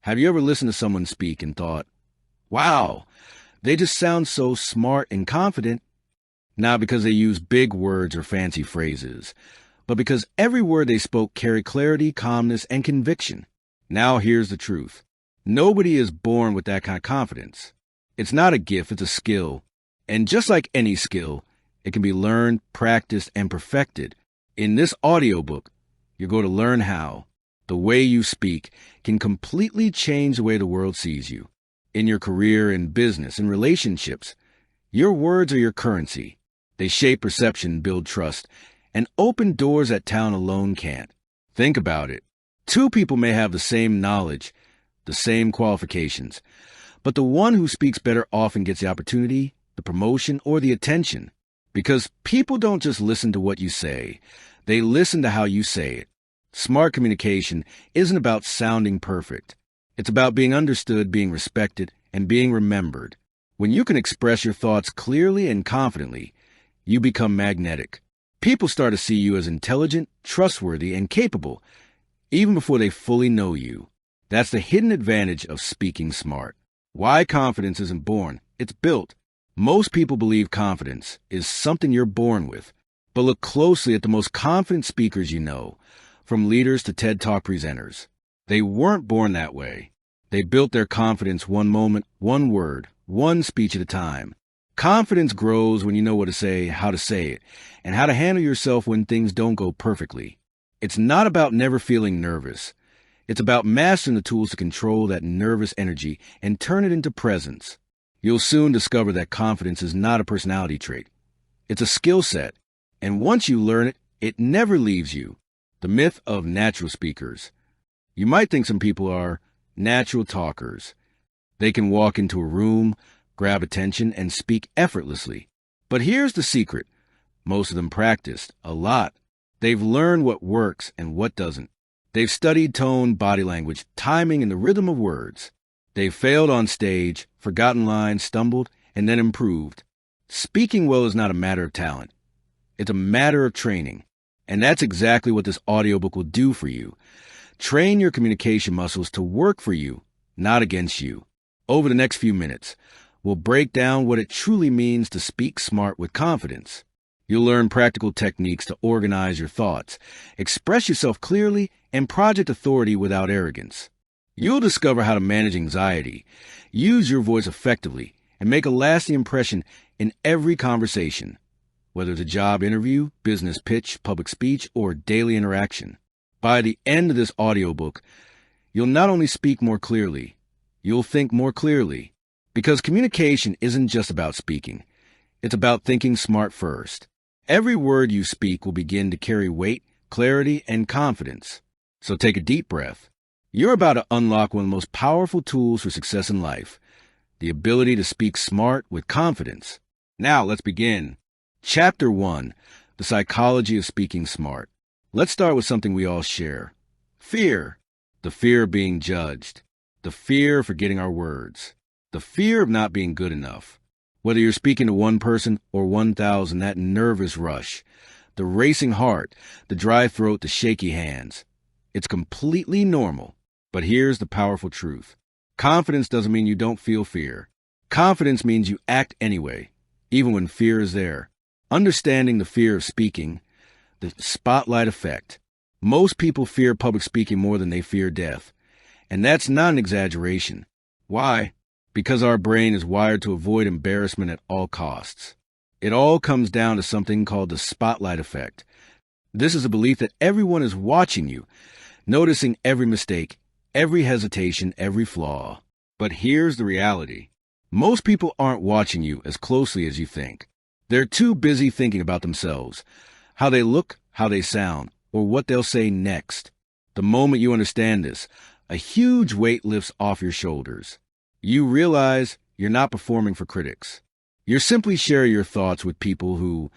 Have you ever listened to someone speak and thought, wow, they just sound so smart and confident? Not because they use big words or fancy phrases, but because every word they spoke carried clarity, calmness, and conviction. Now here's the truth. Nobody is born with that kind of confidence. It's not a gift, it's a skill. And just like any skill, it can be learned, practiced, and perfected. In this audiobook, you're going to learn how the way you speak can completely change the way the world sees you. In your career, in business, in relationships, your words are your currency. They shape perception, build trust, and open doors that talent alone can't. Think about it. Two people may have the same knowledge, the same qualifications, but the one who speaks better often gets the opportunity, the promotion, or the attention. Because people don't just listen to what you say, they listen to how you say it. Smart communication isn't about sounding perfect. It's about being understood, being respected, and being remembered. When you can express your thoughts clearly and confidently, you become magnetic. People start to see you as intelligent, trustworthy, and capable, even before they fully know you. That's the hidden advantage of speaking smart. Why confidence isn't born, it's built. Most people believe confidence is something you're born with. But look closely at the most confident speakers you know, from leaders to TED Talk presenters. They weren't born that way. They built their confidence one moment, one word, one speech at a time. Confidence grows when you know what to say, how to say it, and how to handle yourself when things don't go perfectly. It's not about never feeling nervous. It's about mastering the tools to control that nervous energy and turn it into presence. You'll soon discover that confidence is not a personality trait. It's a skill set. And once you learn it, it never leaves you. The myth of natural speakers. You might think some people are natural talkers. They can walk into a room, grab attention, and speak effortlessly. But here's the secret. Most of them practiced a lot. They've learned what works and what doesn't. They've studied tone, body language, timing, and the rhythm of words. They've failed on stage, forgotten lines, stumbled, and then improved. Speaking well is not a matter of talent. It's a matter of training. And that's exactly what this audiobook will do for you. Train your communication muscles to work for you, not against you. Over the next few minutes, we'll break down what it truly means to speak smart with confidence. You'll learn practical techniques to organize your thoughts, express yourself clearly, and project authority without arrogance. You'll discover how to manage anxiety, use your voice effectively, and make a lasting impression in every conversation. Whether it's a job interview, business pitch, public speech, or daily interaction. By the end of this audiobook, you'll not only speak more clearly, you'll think more clearly. Because communication isn't just about speaking. It's about thinking smart first. Every word you speak will begin to carry weight, clarity, and confidence. So take a deep breath. You're about to unlock one of the most powerful tools for success in life, the ability to speak smart with confidence. Now let's begin. Chapter 1, The Psychology of Speaking Smart. Let's start with something we all share. Fear. The fear of being judged. The fear of forgetting our words. The fear of not being good enough. Whether you're speaking to one person or 1,000, that nervous rush, the racing heart, the dry throat, the shaky hands. It's completely normal. But here's the powerful truth. Confidence doesn't mean you don't feel fear. Confidence means you act anyway, even when fear is there. Understanding the fear of speaking, the spotlight effect. Most people fear public speaking more than they fear death. And that's not an exaggeration. Why? Because our brain is wired to avoid embarrassment at all costs. It all comes down to something called the spotlight effect. This is a belief that everyone is watching you, noticing every mistake, every hesitation, every flaw. But here's the reality. Most people aren't watching you as closely as you think. They're too busy thinking about themselves, how they look, how they sound, or what they'll say next. The moment you understand this, a huge weight lifts off your shoulders. You realize you're not performing for critics. You're simply sharing your thoughts with people who,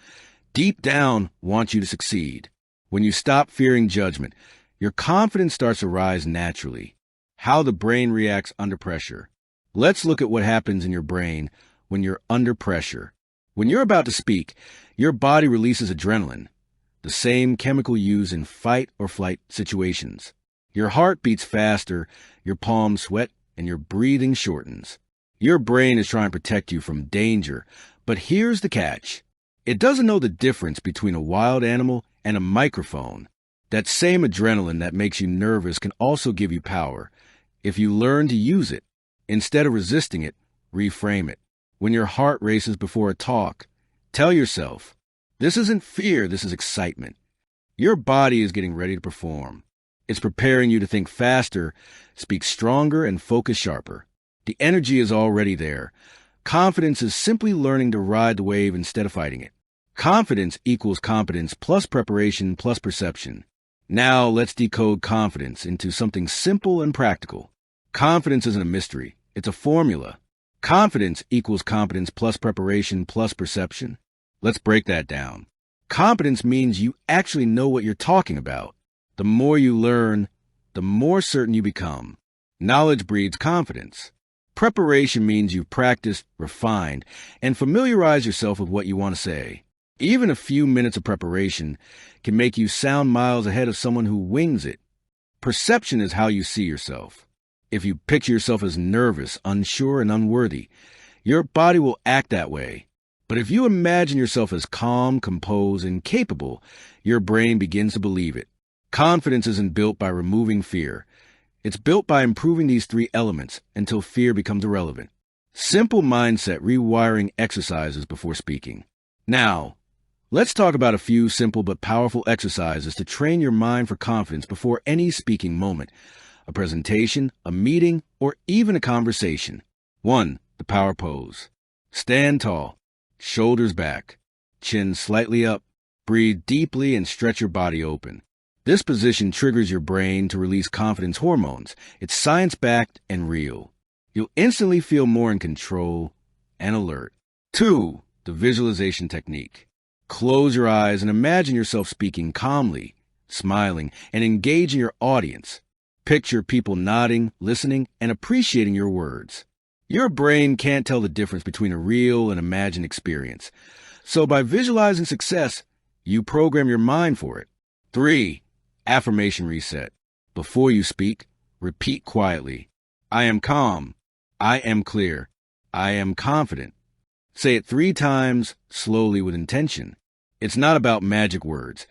deep down, want you to succeed. When you stop fearing judgment, your confidence starts to rise naturally. How the brain reacts under pressure. Let's look at what happens in your brain when you're under pressure. When you're about to speak, your body releases adrenaline, the same chemical used in fight or flight situations. Your heart beats faster, your palms sweat, and your breathing shortens. Your brain is trying to protect you from danger, but here's the catch. It doesn't know the difference between a wild animal and a microphone. That same adrenaline that makes you nervous can also give you power, if you learn to use it. Instead of resisting it, reframe it. When your heart races before a talk, tell yourself, this isn't fear, this is excitement. Your body is getting ready to perform. It's preparing you to think faster, speak stronger, and focus sharper. The energy is already there. Confidence is simply learning to ride the wave instead of fighting it. Confidence equals competence plus preparation plus perception. Now let's decode confidence into something simple and practical. Confidence isn't a mystery. It's a formula. Confidence equals competence plus preparation plus perception. Let's break that down. Competence means you actually know what you're talking about. The more you learn, the more certain you become. Knowledge breeds confidence. Preparation means you've practiced, refined, and familiarized yourself with what you want to say. Even a few minutes of preparation can make you sound miles ahead of someone who wings it. Perception is how you see yourself. If you picture yourself as nervous, unsure, and unworthy, your body will act that way. But if you imagine yourself as calm, composed, and capable, your brain begins to believe it. Confidence isn't built by removing fear. It's built by improving these three elements until fear becomes irrelevant. Simple mindset rewiring exercises before speaking. Now, let's talk about a few simple but powerful exercises to train your mind for confidence before any speaking moment, a presentation, a meeting, or even a conversation. 1. The power pose. Stand tall, shoulders back, chin slightly up, breathe deeply and stretch your body open. This position triggers your brain to release confidence hormones. It's science-backed and real. You'll instantly feel more in control and alert. 2. The visualization technique. Close your eyes and imagine yourself speaking calmly, smiling, and engaging your audience. Picture people nodding, listening, and appreciating your words. Your brain can't tell the difference between a real and imagined experience. So by visualizing success, you program your mind for it. 3. Affirmation reset. Before you speak, repeat quietly. I am calm. I am clear. I am confident. Say it 3 times, slowly with intention. It's not about magic words.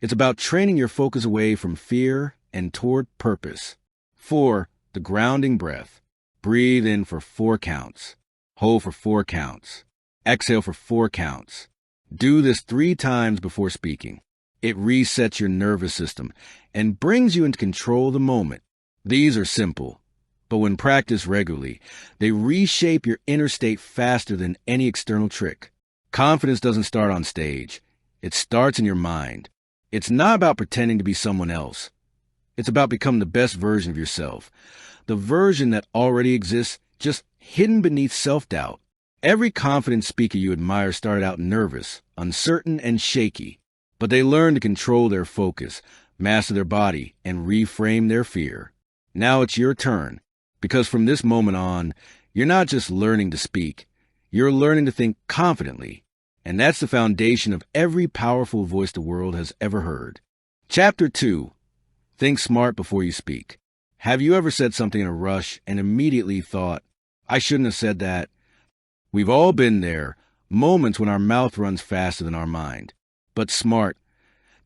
It's about training your focus away from fear and toward purpose. 4. The grounding breath. Breathe in for 4 counts. Hold for 4 counts. Exhale for 4 counts. Do this 3 times before speaking. It resets your nervous system and brings you into control of the moment. These are simple, but when practiced regularly, they reshape your inner state faster than any external trick. Confidence doesn't start on stage. It starts in your mind. It's not about pretending to be someone else. It's about becoming the best version of yourself, the version that already exists, just hidden beneath self-doubt. Every confident speaker you admire started out nervous, uncertain, and shaky. But they learn to control their focus, master their body, and reframe their fear. Now it's your turn, because from this moment on, you're not just learning to speak, you're learning to think confidently. And that's the foundation of every powerful voice the world has ever heard. Chapter 2. Think smart before you speak. Have you ever said something in a rush and immediately thought, I shouldn't have said that? We've all been there, moments when our mouth runs faster than our mind. But smart,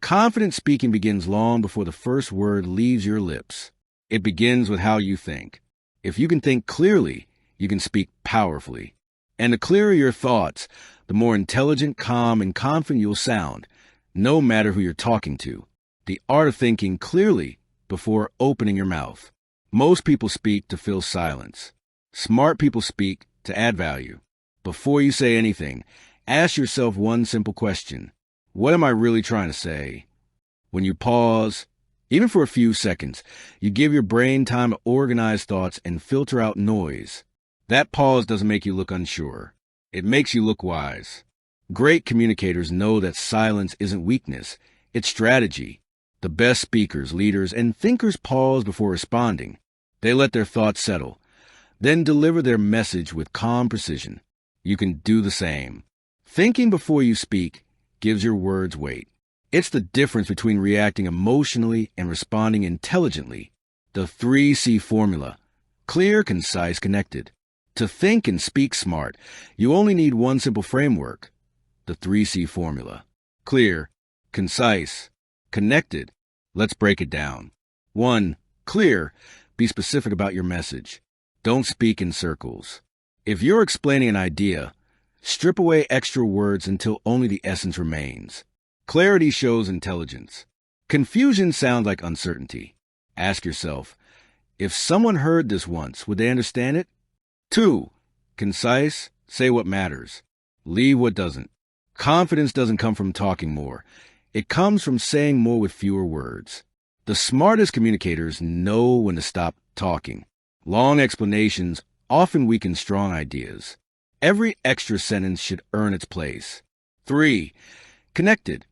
confident speaking begins long before the first word leaves your lips. It begins with how you think. If you can think clearly, you can speak powerfully. And the clearer your thoughts, the more intelligent, calm, and confident you'll sound, no matter who you're talking to. The art of thinking clearly before opening your mouth. Most people speak to fill silence. Smart people speak to add value. Before you say anything, ask yourself one simple question. What am I really trying to say? When you pause, even for a few seconds, you give your brain time to organize thoughts and filter out noise. That pause doesn't make you look unsure. It makes you look wise. Great communicators know that silence isn't weakness, it's strategy. The best speakers, leaders, and thinkers pause before responding. They let their thoughts settle, then deliver their message with calm precision. You can do the same. Thinking before you speak gives your words weight. It's the difference between reacting emotionally and responding intelligently. The 3C formula: clear, concise, connected. To think and speak smart, you only need one simple framework. The 3C formula: clear, concise, connected. Let's break it down. 1. Clear. Be specific about your message. Don't speak in circles. If you're explaining an idea, strip away extra words until only the essence remains. Clarity shows intelligence. Confusion sounds like uncertainty. Ask yourself, if someone heard this once, would they understand it? 2. Concise. Say what matters. Leave what doesn't. Confidence doesn't come from talking more. It comes from saying more with fewer words. The smartest communicators know when to stop talking. Long explanations often weaken strong ideas. Every extra sentence should earn its place. 3. Connected.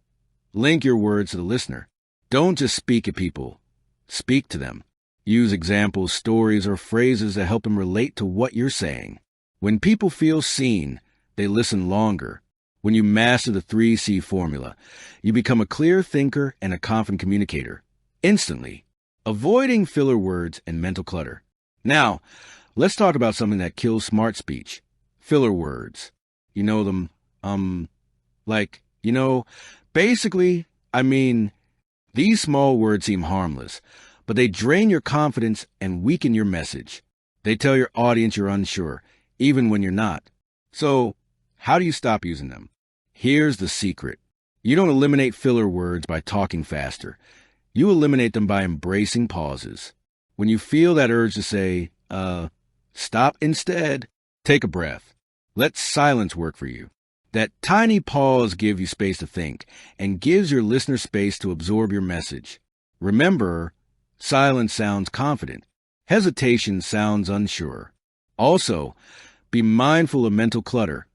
Link your words to the listener. Don't just speak at people. Speak to them. Use examples, stories, or phrases that help them relate to what you're saying. When people feel seen, they listen longer. When you master the 3C formula, you become a clear thinker and a confident communicator. Instantly. Avoiding filler words and mental clutter. Now, let's talk about something that kills smart speech. Filler words. You know them, basically, these small words seem harmless, but they drain your confidence and weaken your message. They tell your audience you're unsure, even when you're not. So, how do you stop using them? Here's the secret. You don't eliminate filler words by talking faster. You eliminate them by embracing pauses. When you feel that urge to say, stop instead, take a breath. Let silence work for you. That tiny pause gives you space to think and gives your listener space to absorb your message. Remember, silence sounds confident. Hesitation sounds unsure. Also, be mindful of mental clutter.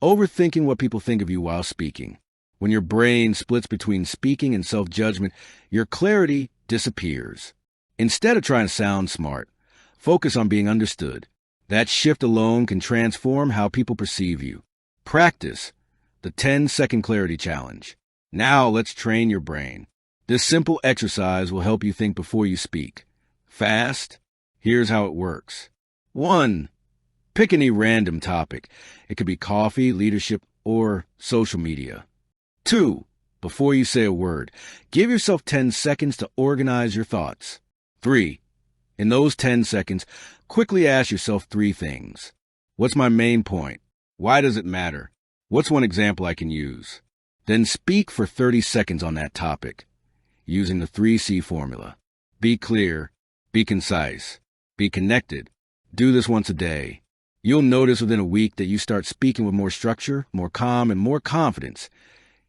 Overthinking what people think of you while speaking. When your brain splits between speaking and self-judgment, your clarity disappears. Instead of trying to sound smart, focus on being understood. That shift alone can transform how people perceive you. Practice the 10-second clarity challenge. Now let's train your brain. This simple exercise will help you think before you speak. Fast? Here's how it works. 1. Pick any random topic. It could be coffee, leadership, or social media. 2. Before you say a word, give yourself 10 seconds to organize your thoughts. 3. In those 10 seconds, quickly ask yourself 3 things. What's my main point? Why does it matter? What's one example I can use? Then speak for 30 seconds on that topic, using the 3C formula. Be clear, be concise, be connected. Do this once a day. You'll notice within a week that you start speaking with more structure, more calm, and more confidence.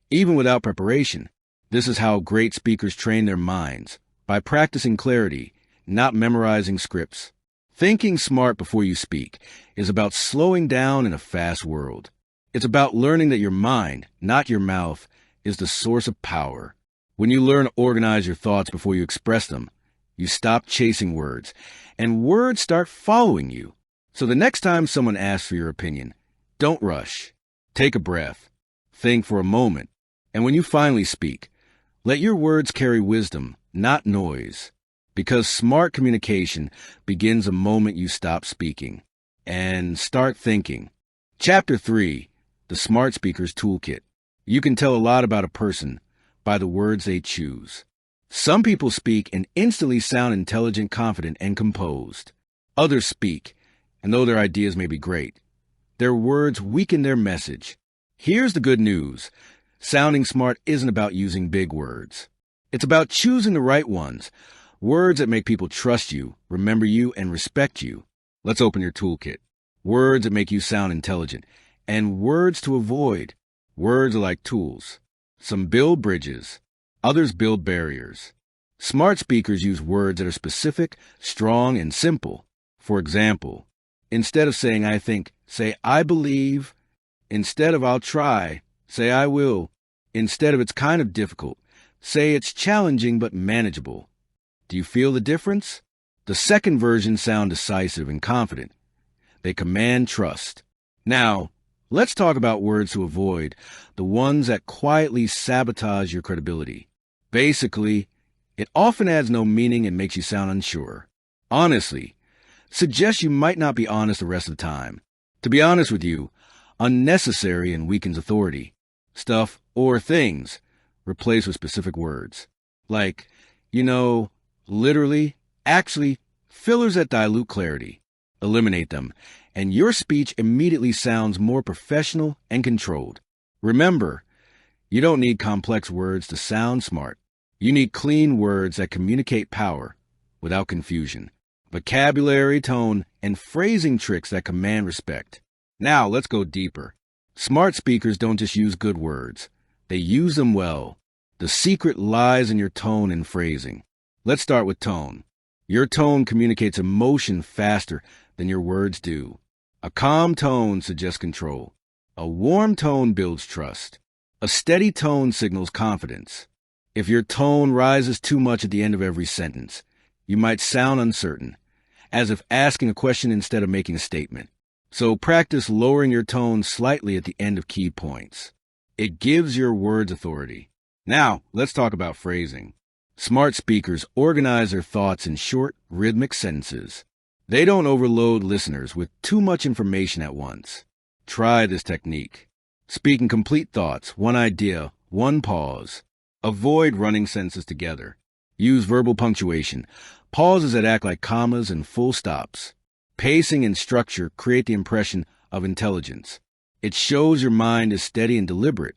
Even without preparation, this is how great speakers train their minds, by practicing clarity, not memorizing scripts. Thinking smart before you speak is about slowing down in a fast world. It's about learning that your mind, not your mouth, is the source of power. When you learn to organize your thoughts before you express them, you stop chasing words, and words start following you. So the next time someone asks for your opinion, don't rush. Take a breath. Think for a moment. And when you finally speak, let your words carry wisdom, not noise. Because smart communication begins the moment you stop speaking and start thinking. Chapter 3, The Smart Speaker's Toolkit. You can tell a lot about a person by the words they choose. Some people speak and instantly sound intelligent, confident, and composed. Others speak, and though their ideas may be great, their words weaken their message. Here's the good news. Sounding smart isn't about using big words. It's about choosing the right ones. Words that make people trust you, remember you, and respect you. Let's open your toolkit. Words that make you sound intelligent. And words to avoid. Words are like tools. Some build bridges. Others build barriers. Smart speakers use words that are specific, strong, and simple. For example, instead of saying I think, say I believe. Instead of I'll try, say I will. Instead of it's kind of difficult, say it's challenging but manageable. Do you feel the difference? The second version sound decisive and confident. They command trust. Now, let's talk about words to avoid, the ones that quietly sabotage your credibility. Basically, It often adds no meaning and makes you sound unsure. Honestly suggests you might not be honest the rest of the time. To be honest with you, unnecessary and weakens authority. Stuff or things replaced with specific words. Like, literally, actually, fillers that dilute clarity. Eliminate them, and your speech immediately sounds more professional and controlled. Remember, you don't need complex words to sound smart. You need clean words that communicate power without confusion. Vocabulary, tone, and phrasing tricks that command respect. Now, let's go deeper. Smart speakers don't just use good words. They use them well. The secret lies in your tone and phrasing. Let's start with tone. Your tone communicates emotion faster than your words do. A calm tone suggests control. A warm tone builds trust. A steady tone signals confidence. If your tone rises too much at the end of every sentence, you might sound uncertain, as if asking a question instead of making a statement. So practice lowering your tone slightly at the end of key points. It gives your words authority. Now, let's talk about phrasing. Smart speakers organize their thoughts in short, rhythmic sentences. They don't overload listeners with too much information at once. Try this technique. Speak in complete thoughts, one idea, one pause. Avoid running sentences together. Use verbal punctuation, pauses that act like commas and full stops. Pacing and structure create the impression of intelligence. It shows your mind is steady and deliberate,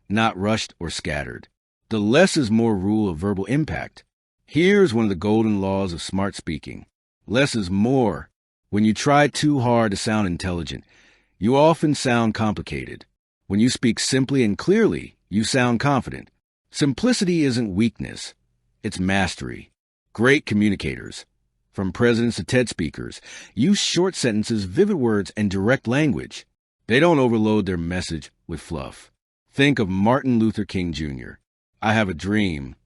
not rushed or scattered. The less is more rule of verbal impact. Here's one of the golden laws of smart speaking. Less is more. When you try too hard to sound intelligent, you often sound complicated. When you speak simply and clearly, you sound confident. Simplicity isn't weakness. It's mastery. Great communicators, from presidents to TED speakers, use short sentences, vivid words, and direct language. They don't overload their message with fluff. Think of Martin Luther King Jr. I have a dream.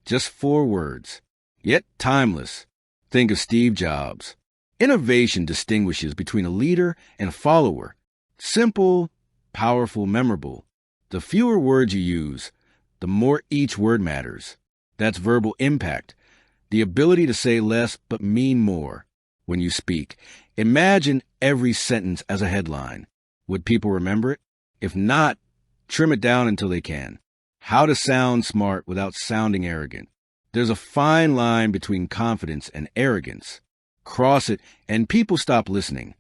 Just 4 words, yet timeless. Think of Steve Jobs. Innovation distinguishes between a leader and a follower. Simple, powerful, memorable. The fewer words you use, the more each word matters. That's verbal impact. The ability to say less but mean more. When you speak, imagine every sentence as a headline. Would people remember it? If not, trim it down until they can. How to sound smart without sounding arrogant. There's a fine line between confidence and arrogance. Cross it and people stop listening,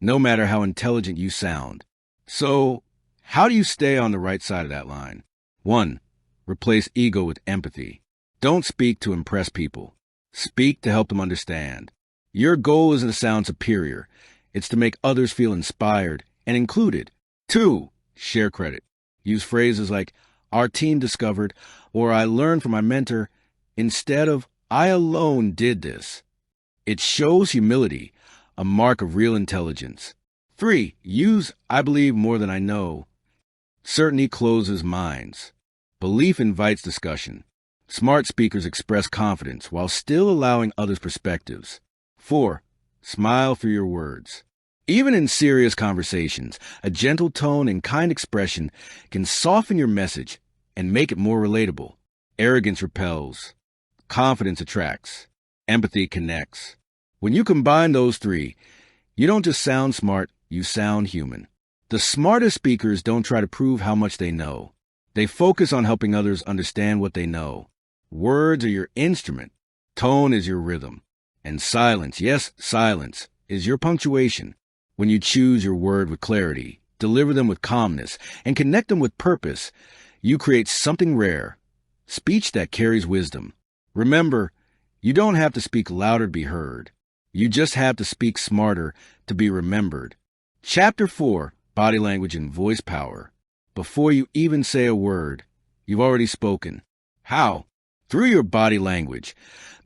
no matter how intelligent you sound. So, how do you stay on the right side of that line? 1. Replace ego with empathy. Don't speak to impress people. Speak to help them understand. Your goal isn't to sound superior. It's to make others feel inspired and included. 2. Share credit. Use phrases like, our team discovered, or I learned from my mentor, instead of, I alone did this. It shows humility, a mark of real intelligence. 3. Use, I believe more than I know. Certainty closes minds. Belief invites discussion. Smart speakers express confidence while still allowing others' perspectives. 4. Smile through your words. Even in serious conversations, a gentle tone and kind expression can soften your message and make it more relatable. Arrogance repels. Confidence attracts. Empathy connects. When you combine those 3, you don't just sound smart, you sound human. The smartest speakers don't try to prove how much they know. They focus on helping others understand what they know. Words are your instrument. Tone is your rhythm. And silence, yes, silence, is your punctuation. When you choose your word with clarity, deliver them with calmness, and connect them with purpose, you create something rare. Speech that carries wisdom. Remember, you don't have to speak louder to be heard. You just have to speak smarter to be remembered. Chapter 4, Body Language and Voice Power. Before you even say a word, you've already spoken. How? Through your body language,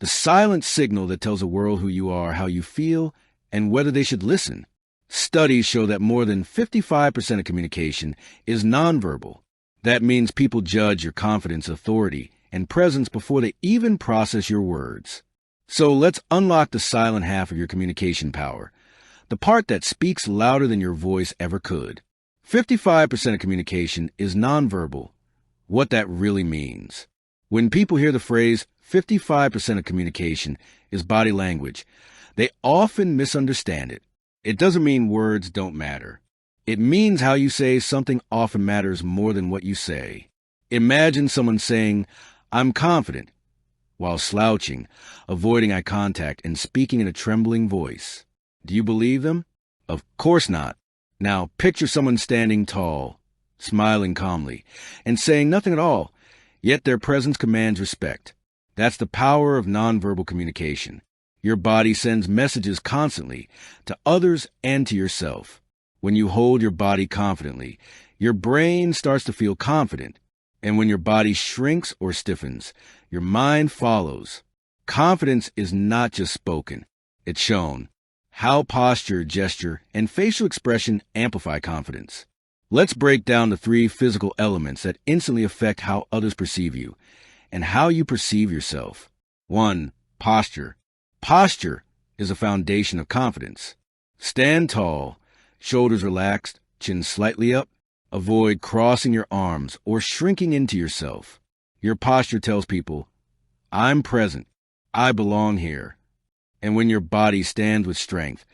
the silent signal that tells the world who you are, how you feel, and whether they should listen. Studies show that more than 55% of communication is nonverbal. That means people judge your confidence, authority, and presence before they even process your words. So let's unlock the silent half of your communication power, the part that speaks louder than your voice ever could. 55% of communication is nonverbal. What that really means. When people hear the phrase 55% of communication is body language. They often misunderstand it. It doesn't mean words don't matter. It means how you say something often matters more than what you say. Imagine someone saying, "I'm confident," while slouching, avoiding eye contact, and speaking in a trembling voice. Do you believe them? Of course not. Now, picture someone standing tall, smiling calmly, and saying nothing at all, yet their presence commands respect. That's the power of nonverbal communication. Your body sends messages constantly to others and to yourself. When you hold your body confidently, your brain starts to feel confident. And when your body shrinks or stiffens, your mind follows. Confidence is not just spoken, it's shown. How posture, gesture, and facial expression amplify confidence. Let's break down the 3 physical elements that instantly affect how others perceive you and how you perceive yourself. 1. Posture. Posture is a foundation of confidence. Stand tall, shoulders relaxed, chin slightly up. Avoid crossing your arms or shrinking into yourself. Your posture tells people, "I'm present. I belong here." And when your body stands with strength,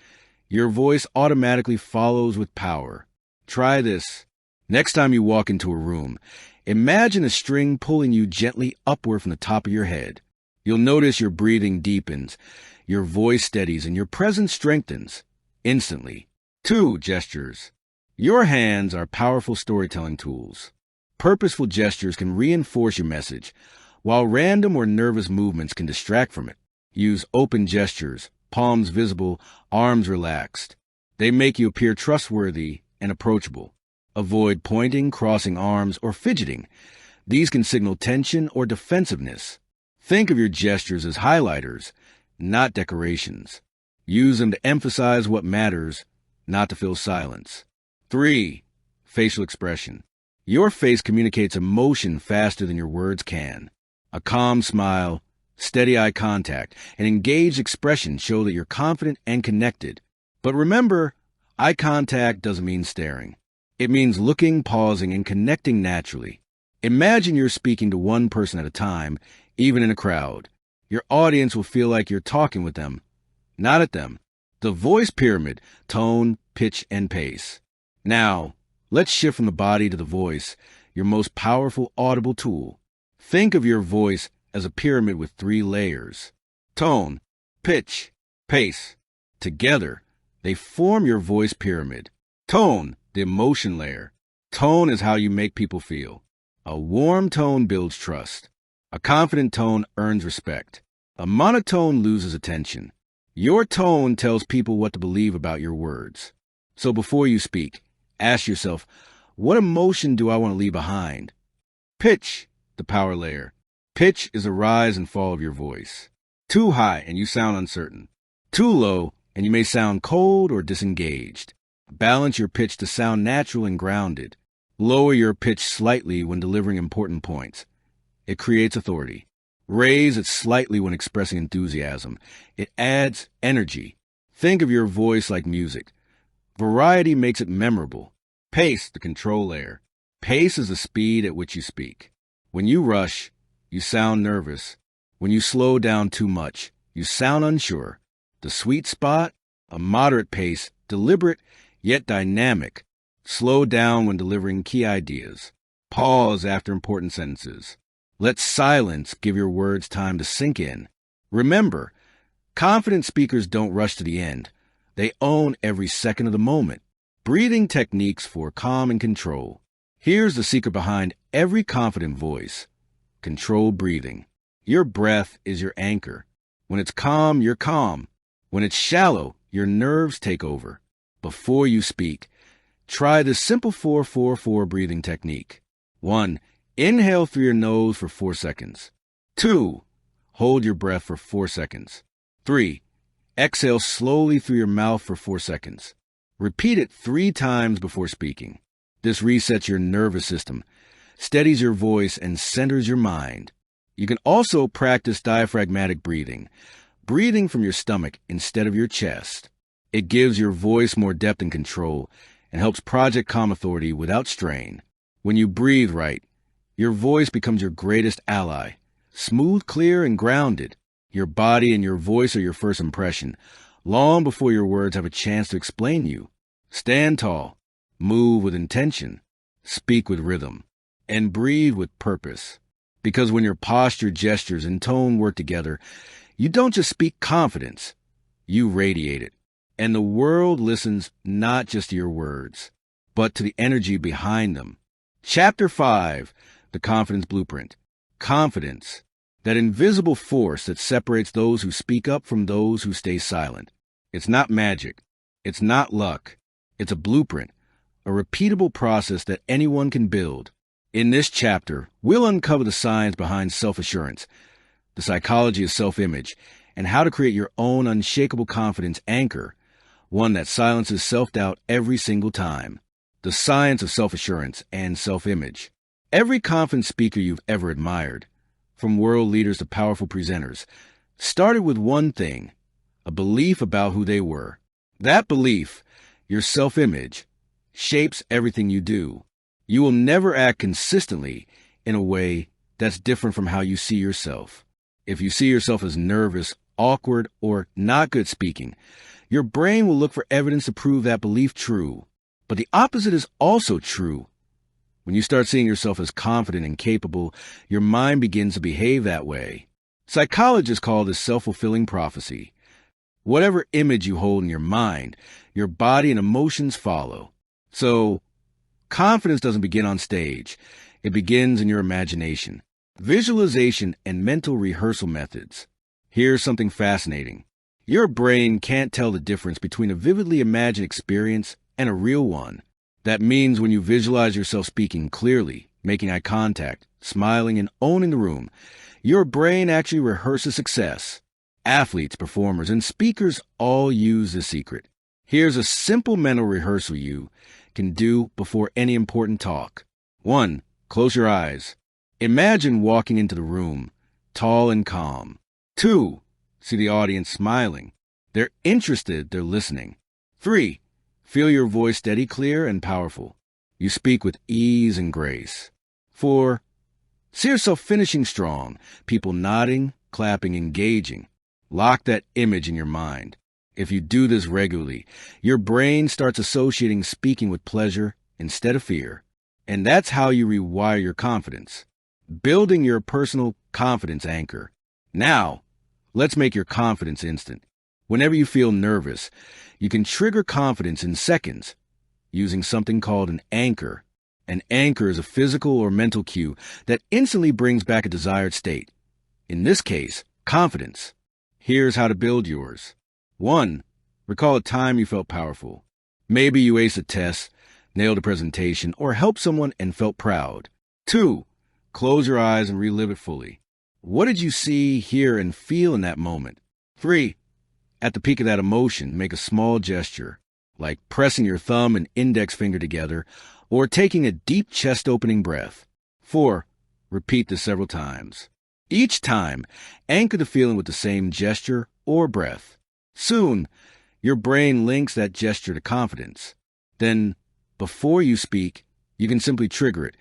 your voice automatically follows with power. Try this. Next time you walk into a room, imagine a string pulling you gently upward from the top of your head. You'll notice your breathing deepens, your voice steadies, and your presence strengthens instantly. 2. Gestures. Your hands are powerful storytelling tools. Purposeful gestures can reinforce your message, while random or nervous movements can distract from it. Use open gestures, palms visible, arms relaxed. They make you appear trustworthy and approachable. Avoid pointing, crossing arms, or fidgeting. These can signal tension or defensiveness. Think of your gestures as highlighters, not decorations. Use them to emphasize what matters, not to fill silence. 3. Facial expression. Your face communicates emotion faster than your words can. A calm smile, steady eye contact, and engaged expression show that you're confident and connected. But remember, eye contact doesn't mean staring. It means looking, pausing, and connecting naturally. Imagine you're speaking to one person at a time, even in a crowd. Your audience will feel like you're talking with them, not at them. The voice pyramid, tone, pitch, and pace. Now, let's shift from the body to the voice, your most powerful audible tool. Think of your voice as a pyramid with 3 layers. Tone, pitch, pace. Together, they form your voice pyramid. Tone, the emotion layer. Tone is how you make people feel. A warm tone builds trust. A confident tone earns respect. A monotone loses attention. Your tone tells people what to believe about your words. So before you speak, ask yourself, what emotion do I want to leave behind? Pitch, the power layer. Pitch is a rise and fall of your voice. Too high and you sound uncertain. Too low and you may sound cold or disengaged. Balance your pitch to sound natural and grounded. Lower your pitch slightly when delivering important points. It creates authority. Raise it slightly when expressing enthusiasm. It adds energy. Think of your voice like music. Variety makes it memorable. Pace, the control layer. Pace is the speed at which you speak. When you rush, you sound nervous. When you slow down too much, you sound unsure. The sweet spot, a moderate pace, deliberate yet dynamic. Slow down when delivering key ideas. Pause after important sentences. Let silence give your words time to sink in. Remember, confident speakers don't rush to the end. They own every second of the moment. Breathing techniques for calm and control. Here's the secret behind every confident voice. Controlled breathing. Your breath is your anchor. When it's calm, you're calm. When it's shallow, your nerves take over. Before you speak, try the simple 4-4-4 breathing technique. 1. Inhale through your nose for 4 seconds. 2. Hold your breath for 4 seconds. 3. Exhale slowly through your mouth for 4 seconds. Repeat it 3 times before speaking. This resets your nervous system, steadies your voice, and centers your mind. You can also practice diaphragmatic breathing, breathing from your stomach instead of your chest. It gives your voice more depth and control and helps project calm authority without strain. When you breathe right, your voice becomes your greatest ally. Smooth, clear, and grounded. Your body and your voice are your first impression, long before your words have a chance to explain you. Stand tall. Move with intention. Speak with rhythm. And breathe with purpose. Because when your posture, gestures, and tone work together, you don't just speak confidence, you radiate it. And the world listens not just to your words, but to the energy behind them. Chapter 5, The Confidence Blueprint. Confidence, that invisible force that separates those who speak up from those who stay silent. It's not magic. It's not luck. It's a blueprint, a repeatable process that anyone can build. In this chapter, we'll uncover the science behind self-assurance, the psychology of self-image, and how to create your own unshakable confidence anchor, one that silences self-doubt every single time. The science of self-assurance and self-image. Every confident speaker you've ever admired, from world leaders to powerful presenters, started with one thing, a belief about who they were. That belief, your self-image, shapes everything you do. You will never act consistently in a way that's different from how you see yourself. If you see yourself as nervous, awkward, or not good speaking, your brain will look for evidence to prove that belief true. But the opposite is also true. When you start seeing yourself as confident and capable, your mind begins to behave that way. Psychologists call this self-fulfilling prophecy. Whatever image you hold in your mind, your body and emotions follow. So, confidence doesn't begin on stage. It begins in your imagination. Visualization and mental rehearsal methods. Here's something fascinating. Your brain can't tell the difference between a vividly imagined experience and a real one. That means when you visualize yourself speaking clearly, making eye contact, smiling, and owning the room, your brain actually rehearses success. Athletes, performers, and speakers all use this secret. Here's a simple mental rehearsal you can do before any important talk. 1. Close your eyes. Imagine walking into the room, tall and calm. 2. See the audience smiling. They're interested, they're listening. 3. Feel your voice steady, clear, and powerful. You speak with ease and grace. 4. See yourself finishing strong, people nodding, clapping, engaging. Lock that image in your mind. If you do this regularly, your brain starts associating speaking with pleasure instead of fear. And that's how you rewire your confidence. Building your personal confidence anchor. Now, let's make your confidence instant. Whenever you feel nervous, you can trigger confidence in seconds using something called an anchor. An anchor is a physical or mental cue that instantly brings back a desired state. In this case, confidence. Here's how to build yours. 1. Recall a time you felt powerful. Maybe you aced a test, nailed a presentation, or helped someone and felt proud. 2. Close your eyes and relive it fully. What did you see, hear, and feel in that moment? 3. At the peak of that emotion, make a small gesture, like pressing your thumb and index finger together, or taking a deep chest-opening breath. 4. Repeat this several times. Each time, anchor the feeling with the same gesture or breath. Soon, your brain links that gesture to confidence. Then, before you speak, you can simply trigger it,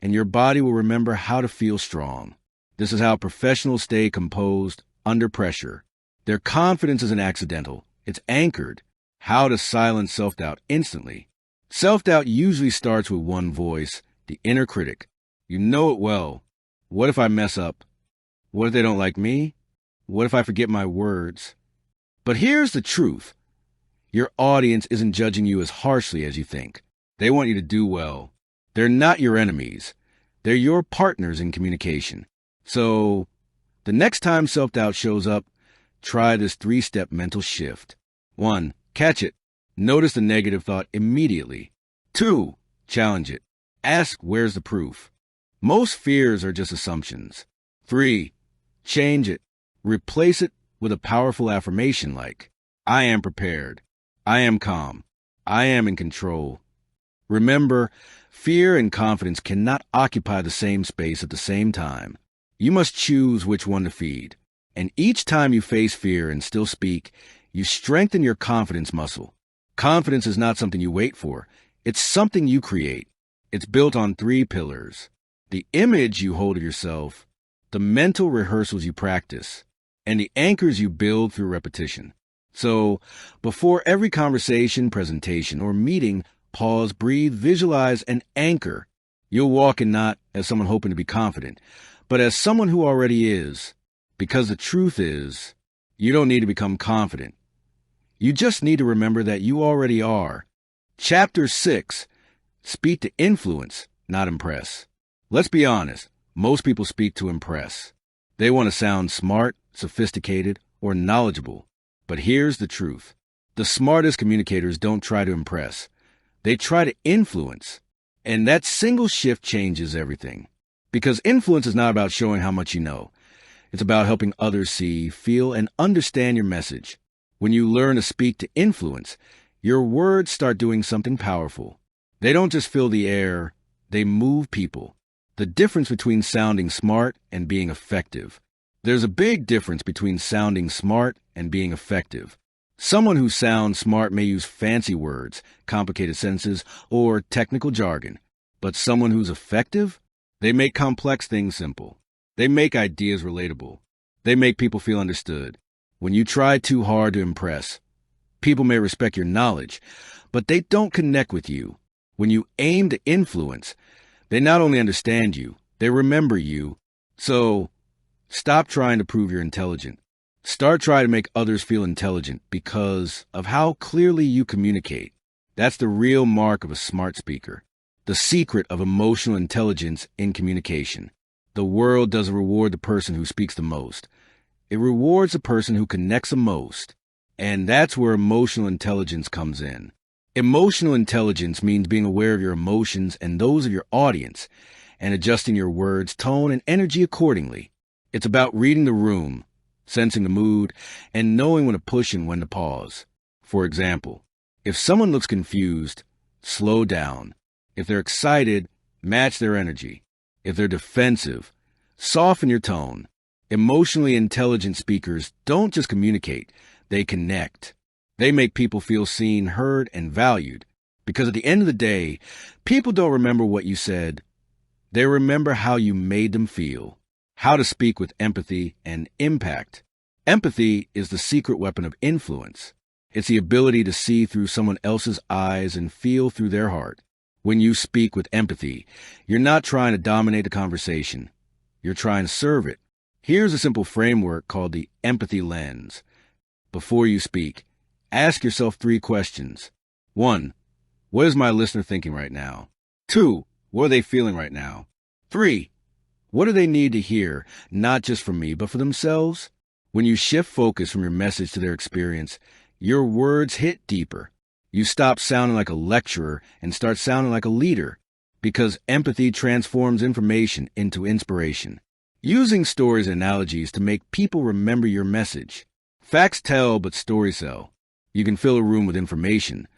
and your body will remember how to feel strong. This is how professionals stay composed under pressure. Their confidence isn't accidental. It's anchored. How to silence self-doubt instantly. Self-doubt usually starts with one voice, the inner critic. You know it well. What if I mess up? What if they don't like me? What if I forget my words? But here's the truth. Your audience isn't judging you as harshly as you think. They want you to do well. They're not your enemies. They're your partners in communication. So, the next time self-doubt shows up, try this 3-step mental shift. 1. Catch it. Notice the negative thought immediately. 2. Challenge it. Ask, where's the proof? Most fears are just assumptions. 3. Change it. Replace it with a powerful affirmation like, I am prepared. I am calm. I am in control. Remember, fear and confidence cannot occupy the same space at the same time. You must choose which one to feed. And each time you face fear and still speak, you strengthen your confidence muscle. Confidence is not something you wait for. It's something you create. It's built on 3 pillars. The image you hold of yourself, the mental rehearsals you practice, and the anchors you build through repetition. So, before every conversation, presentation, or meeting, pause, breathe, visualize, and anchor. You'll walk in not as someone hoping to be confident, but as someone who already is. Because the truth is, you don't need to become confident. You just need to remember that you already are. Chapter 6. Speak to influence, not impress. Let's be honest, most people speak to impress. They want to sound smart, sophisticated, or knowledgeable. But here's the truth. The smartest communicators don't try to impress. They try to influence. And that single shift changes everything. Because influence is not about showing how much you know. It's about helping others see, feel, and understand your message. When you learn to speak to influence, your words start doing something powerful. They don't just fill the air, they move people. The difference between sounding smart and being effective. There's a big difference between sounding smart and being effective. Someone who sounds smart may use fancy words, complicated sentences, or technical jargon. But someone who's effective, they make complex things simple. They make ideas relatable. They make people feel understood. When you try too hard to impress, people may respect your knowledge, but they don't connect with you. When you aim to influence, they not only understand you, they remember you. So, stop trying to prove you're intelligent. Start trying to make others feel intelligent because of how clearly you communicate. That's the real mark of a smart speaker. The secret of emotional intelligence in communication. The world doesn't reward the person who speaks the most. It rewards the person who connects the most. And that's where emotional intelligence comes in. Emotional intelligence means being aware of your emotions and those of your audience, and adjusting your words, tone, and energy accordingly. It's about reading the room, sensing the mood, and knowing when to push and when to pause. For example, if someone looks confused, slow down. If they're excited, match their energy. If they're defensive, soften your tone. Emotionally intelligent speakers don't just communicate, they connect. They make people feel seen, heard, and valued. Because at the end of the day, people don't remember what you said. They remember how you made them feel. How to speak with empathy and impact. Empathy is the secret weapon of influence. It's the ability to see through someone else's eyes and feel through their heart. When you speak with empathy, you're not trying to dominate the conversation. You're trying to serve it. Here's a simple framework called the empathy lens. Before you speak, ask yourself 3 questions. 1. What is my listener thinking right now? 2. What are they feeling right now? 3. What do they need to hear, not just from me, but for themselves? When you shift focus from your message to their experience, your words hit deeper. You stop sounding like a lecturer and start sounding like a leader, because empathy transforms information into inspiration. Using stories and analogies to make people remember your message. Facts tell, but stories sell. You can fill a room with information,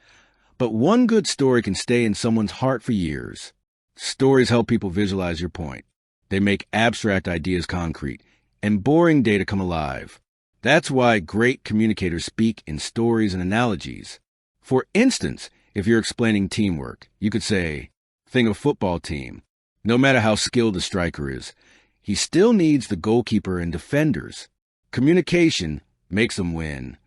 but one good story can stay in someone's heart for years. Stories help people visualize your point. They make abstract ideas concrete, and boring data come alive. That's why great communicators speak in stories and analogies. For instance, if you're explaining teamwork, you could say, think of a football team. No matter how skilled the striker is, he still needs the goalkeeper and defenders. Communication makes them win.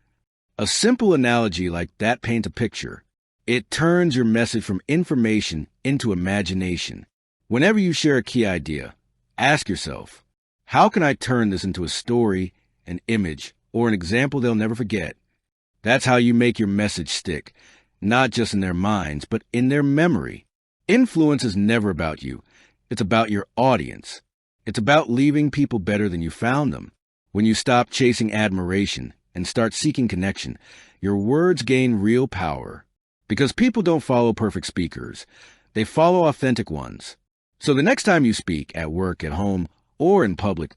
A simple analogy like that paints a picture. It turns your message from information into imagination. Whenever you share a key idea, ask yourself, how can I turn this into a story, an image, or an example they'll never forget? That's how you make your message stick, not just in their minds, but in their memory. Influence is never about you. It's about your audience. It's about leaving people better than you found them. When you stop chasing admiration and start seeking connection, your words gain real power. Because people don't follow perfect speakers. They follow authentic ones. So the next time you speak, at work, at home, or in public,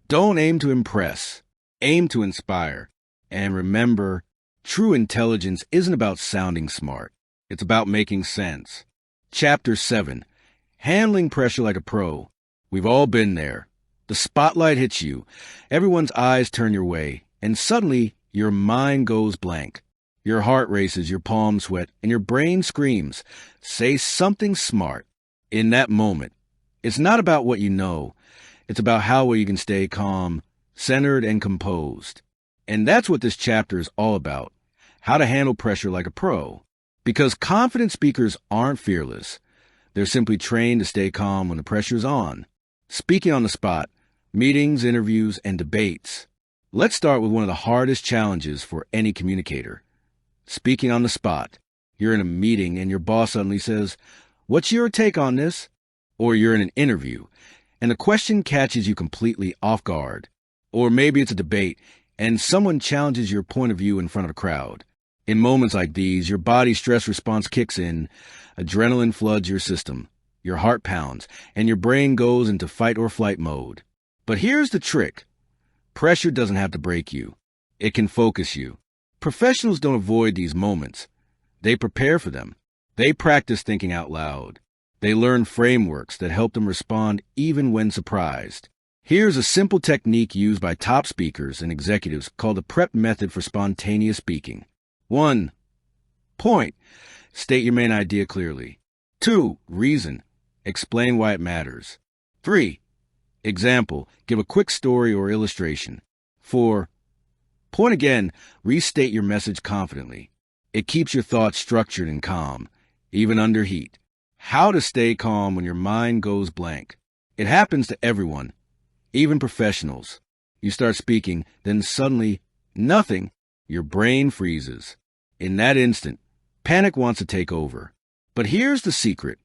don't aim to impress. Aim to inspire. And remember, true intelligence isn't about sounding smart. It's about making sense. Chapter 7. Handling pressure like a pro. We've all been there. The spotlight hits you. Everyone's eyes turn your way. And suddenly, your mind goes blank. Your heart races, your palms sweat, and your brain screams, say something smart. In that moment, it's not about what you know. It's about how well you can stay calm, centered, and composed. And that's what this chapter is all about, how to handle pressure like a pro. Because confident speakers aren't fearless. They're simply trained to stay calm when the pressure's on. Speaking on the spot, meetings, interviews, and debates. Let's start with one of the hardest challenges for any communicator. Speaking on the spot. You're in a meeting and your boss suddenly says, "What's your take on this?" Or you're in an interview and the question catches you completely off guard. Or maybe it's a debate and someone challenges your point of view in front of a crowd. In moments like these, your body's stress response kicks in, adrenaline floods your system, your heart pounds, and your brain goes into fight or flight mode. But here's the trick. Pressure doesn't have to break you. It can focus you. Professionals don't avoid these moments. They prepare for them. They practice thinking out loud. They learn frameworks that help them respond even when surprised. Here's a simple technique used by top speakers and executives called the PrEP method for spontaneous speaking. 1. Point. State your main idea clearly. 2. Reason. Explain why it matters. 3. Example. Give a quick story or illustration. 4. Point again. Restate your message confidently. It keeps your thoughts structured and calm, even under heat. How to stay calm when your mind goes blank. It happens to everyone, even professionals. You start speaking, then suddenly, nothing. Your brain freezes. In that instant, panic wants to take over. But here's the secret.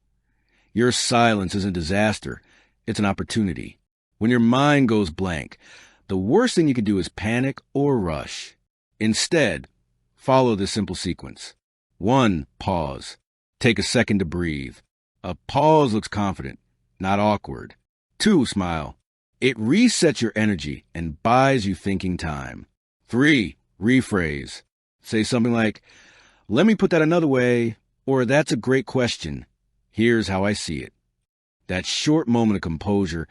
Your silence isn't a disaster. It's an opportunity. When your mind goes blank, the worst thing you can do is panic or rush. Instead, follow this simple sequence. 1. Pause. Take a second to breathe. A pause looks confident, not awkward. 2. Smile. It resets your energy and buys you thinking time. 3. Rephrase. Say something like, "Let me put that another way," or "That's a great question. Here's how I see it." That short moment of composure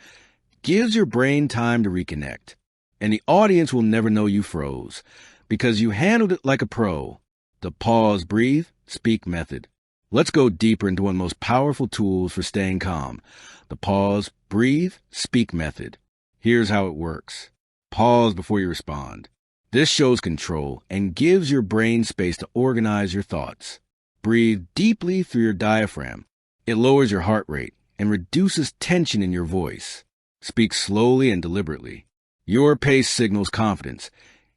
gives your brain time to reconnect, and the audience will never know you froze because you handled it like a pro. The pause, breathe, speak method. Let's go deeper into one of the most powerful tools for staying calm, the pause, breathe, speak method. Here's how it works. Pause before you respond. This shows control and gives your brain space to organize your thoughts. Breathe deeply through your diaphragm. It lowers your heart rate and reduces tension in your voice. Speak slowly and deliberately. Your pace signals confidence,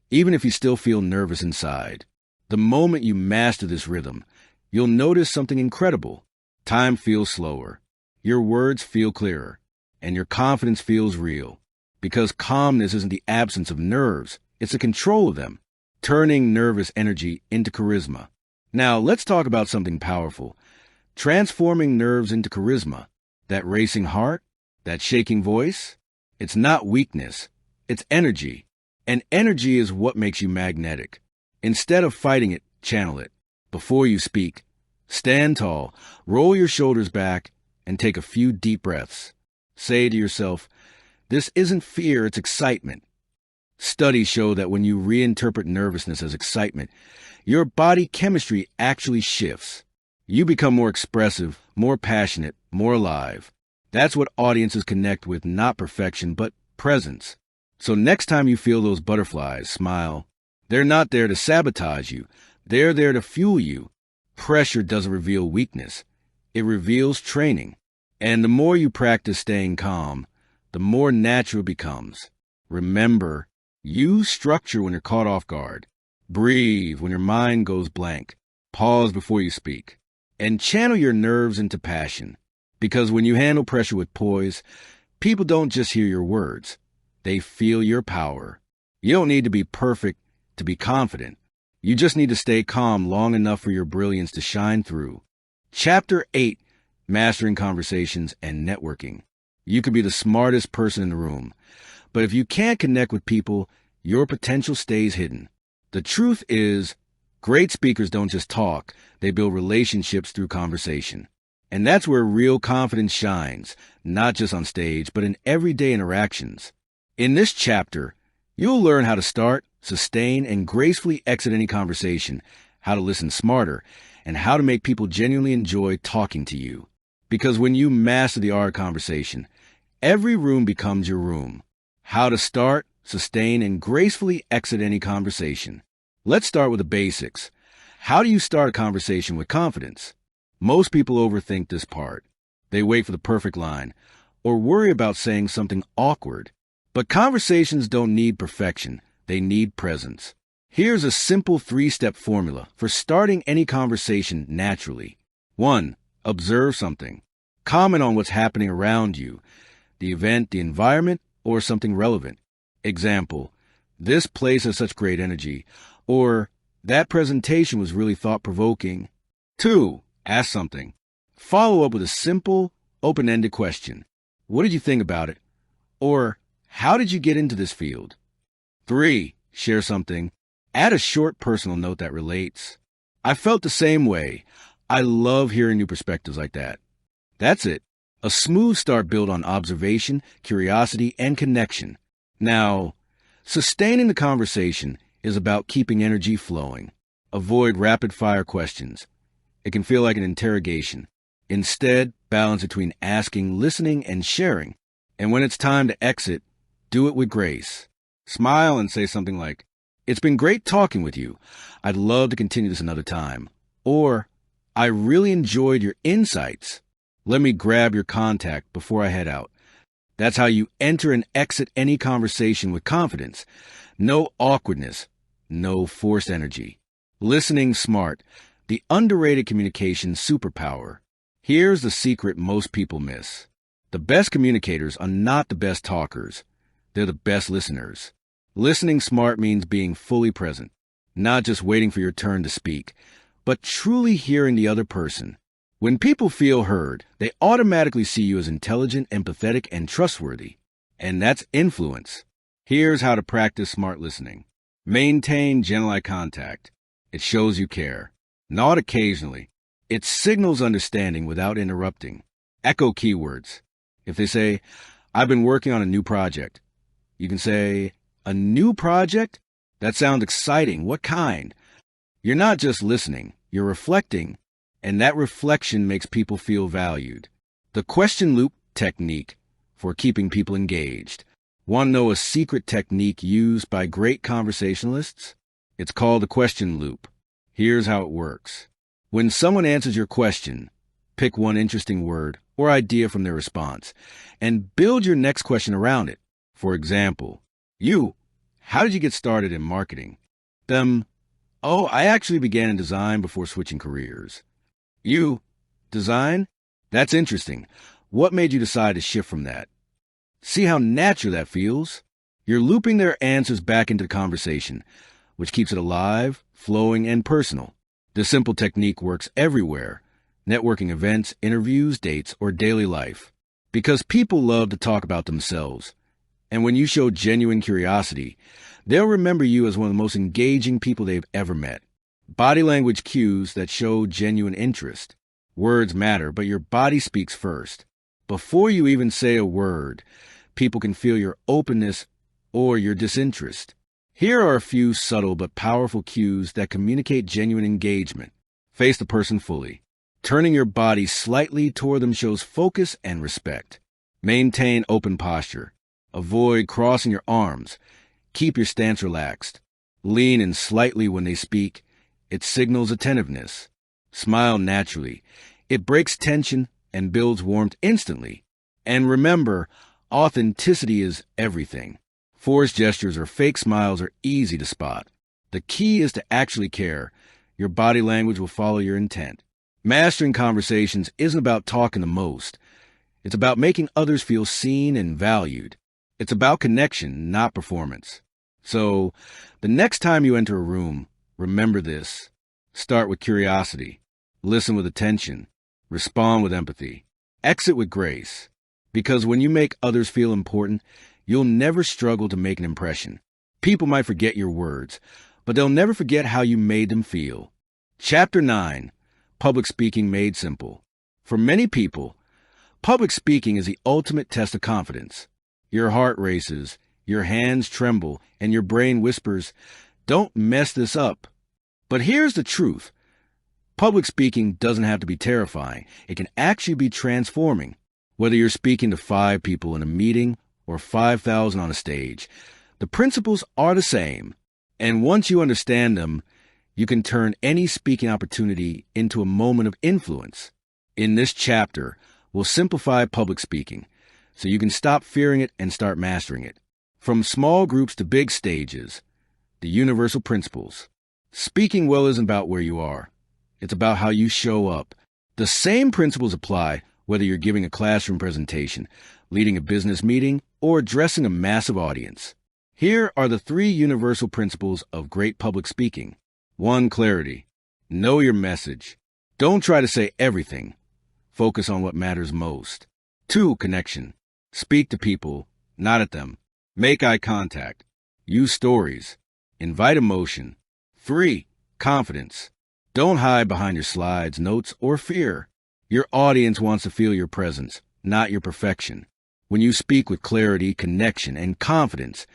even if you still feel nervous inside. The moment you master this rhythm, you'll notice something incredible. Time feels slower. Your words feel clearer. And your confidence feels real. Because calmness isn't the absence of nerves. It's the control of them. Turning nervous energy into charisma. Now, let's talk about something powerful. Transforming nerves into charisma. That racing heart, that shaking voice. It's not weakness. It's energy. And energy is what makes you magnetic. Instead of fighting it, channel it. Before you speak, stand tall, roll your shoulders back, and take a few deep breaths. Say to yourself, "This isn't fear, it's excitement." Studies show that when you reinterpret nervousness as excitement, your body chemistry actually shifts. You become more expressive, more passionate, more alive. That's what audiences connect with, not perfection, but presence. So next time you feel those butterflies, smile. They're not there to sabotage you. They're there to fuel you. Pressure doesn't reveal weakness. It reveals training. And the more you practice staying calm, the more natural it becomes. Remember, use structure when you're caught off guard. Breathe when your mind goes blank. Pause before you speak. And channel your nerves into passion. Because when you handle pressure with poise, people don't just hear your words. They feel your power. You don't need to be perfect to be confident. You just need to stay calm long enough for your brilliance to shine through. Chapter 8, Mastering Conversations and Networking. You could be the smartest person in the room, but if you can't connect with people, your potential stays hidden. The truth is, great speakers don't just talk, they build relationships through conversation. And that's where real confidence shines, not just on stage, but in everyday interactions. In this chapter, you'll learn how to start, sustain, and gracefully exit any conversation, how to listen smarter, and how to make people genuinely enjoy talking to you. Because when you master the art of conversation, Every room becomes your room. How to start, sustain, and gracefully exit any conversation. Let's start with the basics. How do you start a conversation with confidence? Most people overthink this part. They wait for the perfect line or worry about saying something awkward. But conversations don't need perfection. They need presence. Here's a simple 3-step formula for starting any conversation naturally. 1. Observe something. Comment on what's happening around you, the event, the environment, or something relevant. Example, this place has such great energy, or that presentation was really thought-provoking. 2. Ask something. Follow up with a simple, open-ended question. What did you think about it? Or, how did you get into this field? 3. Share something. Add a short personal note that relates. I felt the same way. I love hearing new perspectives like that. That's it. A smooth start built on observation, curiosity, and connection. Now, sustaining the conversation is about keeping energy flowing. Avoid rapid-fire questions. It can feel like an interrogation. Instead, balance between asking, listening, and sharing. And when it's time to exit, do it with grace. Smile and say something like, "It's been great talking with you. I'd love to continue this another time." Or, "I really enjoyed your insights. Let me grab your contact before I head out." That's how you enter and exit any conversation with confidence. No awkwardness, no forced energy. Listening smart, the underrated communication superpower. Here's the secret most people miss. The best communicators are not the best talkers. They're the best listeners. Listening smart means being fully present, not just waiting for your turn to speak, but truly hearing the other person. When people feel heard, they automatically see you as intelligent, empathetic, and trustworthy. And that's influence. Here's how to practice smart listening. Maintain gentle eye contact. It shows you care. Nod occasionally. It signals understanding without interrupting. Echo keywords. If they say, "I've been working on a new project," you can say, "A new project? That sounds exciting. What kind?" You're not just listening, you're reflecting, and that reflection makes people feel valued. The question loop technique for keeping people engaged. Want to know a secret technique used by great conversationalists? It's called the question loop. Here's how it works. When someone answers your question, pick one interesting word or idea from their response and build your next question around it. For example, how did you get started in marketing? Them, "Oh, I actually began in design before switching careers." Design? That's interesting. What made you decide to shift from that? See how natural that feels? You're looping their answers back into the conversation, which keeps it alive, flowing, and personal. This simple technique works everywhere: networking events, interviews, dates, or daily life. Because people love to talk about themselves. And when you show genuine curiosity, they'll remember you as one of the most engaging people they've ever met. Body language cues that show genuine interest. Words matter, but your body speaks first. Before you even say a word, people can feel your openness or your disinterest. Here are a few subtle but powerful cues that communicate genuine engagement. Face the person fully. Turning your body slightly toward them shows focus and respect. Maintain open posture. Avoid crossing your arms. Keep your stance relaxed. Lean in slightly when they speak. It signals attentiveness. Smile naturally. It breaks tension and builds warmth instantly. And remember, authenticity is everything. Forced gestures or fake smiles are easy to spot. The key is to actually care. Your body language will follow your intent. Mastering conversations isn't about talking the most. It's about making others feel seen and valued. It's about connection, not performance. So, the next time you enter a room, remember this. Start with curiosity. Listen with attention. Respond with empathy. Exit with grace. Because when you make others feel important, you'll never struggle to make an impression. People might forget your words, but they'll never forget how you made them feel. Chapter 9. Public Speaking Made Simple. For many people, public speaking is the ultimate test of confidence. Your heart races, your hands tremble, and your brain whispers, "Don't mess this up." But here's the truth. Public speaking doesn't have to be terrifying. It can actually be transforming. Whether you're speaking to 5 people in a meeting or 5,000 on a stage, the principles are the same. And once you understand them, you can turn any speaking opportunity into a moment of influence. In this chapter, we'll simplify public speaking so you can stop fearing it and start mastering it. From small groups to big stages, the universal principles. Speaking well isn't about where you are. It's about how you show up. The same principles apply whether you're giving a classroom presentation, leading a business meeting, or addressing a massive audience. Here are the 3 universal principles of great public speaking. 1. Clarity. Know your message. Don't try to say everything. Focus on what matters most. 2. Connection. Speak to people, not at them. Make eye contact. Use stories. Invite emotion. 3. Confidence. Don't hide behind your slides, notes, or fear. Your audience wants to feel your presence, not your perfection. When you speak with clarity, connection, and confidence,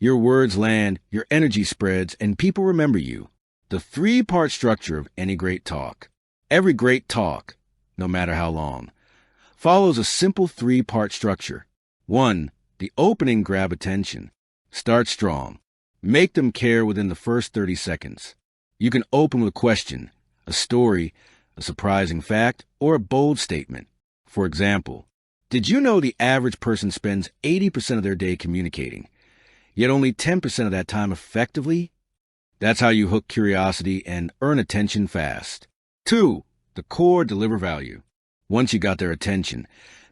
your words land, your energy spreads, and people remember you. The 3-part structure of any great talk. Every great talk, no matter how long, follows a simple 3-part structure. 1. The opening grab attention. Start strong. Make them care within the first 30 seconds. You can open with a question, a story, a surprising fact, or a bold statement. For example, did you know the average person spends 80% of their day communicating, yet only 10% of that time effectively? That's how you hook curiosity and earn attention fast. 2. The core, deliver value. Once you got their attention,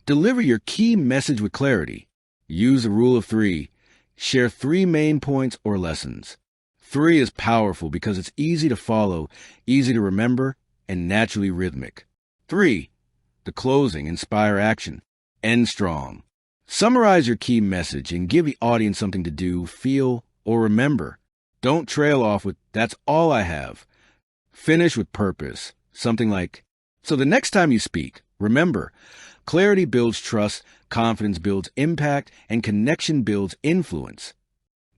deliver your key message with clarity. Use the rule of 3. Share 3 main points or lessons. 3 is powerful because it's easy to follow, easy to remember, and naturally rhythmic. 3. The closing, inspire action. End strong. Summarize your key message and give the audience something to do, feel, or remember. Don't trail off with, "That's all I have." Finish with purpose. Something like, "So the next time you speak, remember, clarity builds trust, confidence builds impact, and connection builds influence."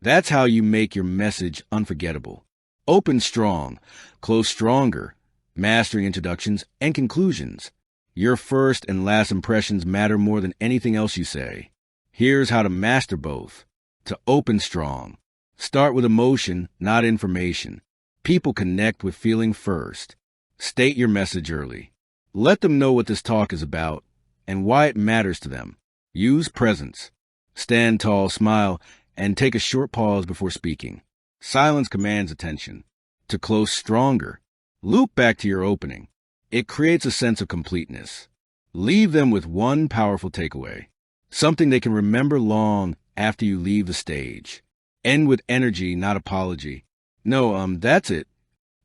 That's how you make your message unforgettable. Open strong, close stronger, mastering introductions and conclusions. Your first and last impressions matter more than anything else you say. Here's how to master both. To open strong. Start with emotion, not information. People connect with feeling first. State your message early. Let them know what this talk is about and why it matters to them. Use presence. Stand tall, smile, and take a short pause before speaking. Silence commands attention. To close stronger. Loop back to your opening. It creates a sense of completeness. Leave them with one powerful takeaway. Something they can remember long after you leave the stage. End with energy, not apology. "No, that's it."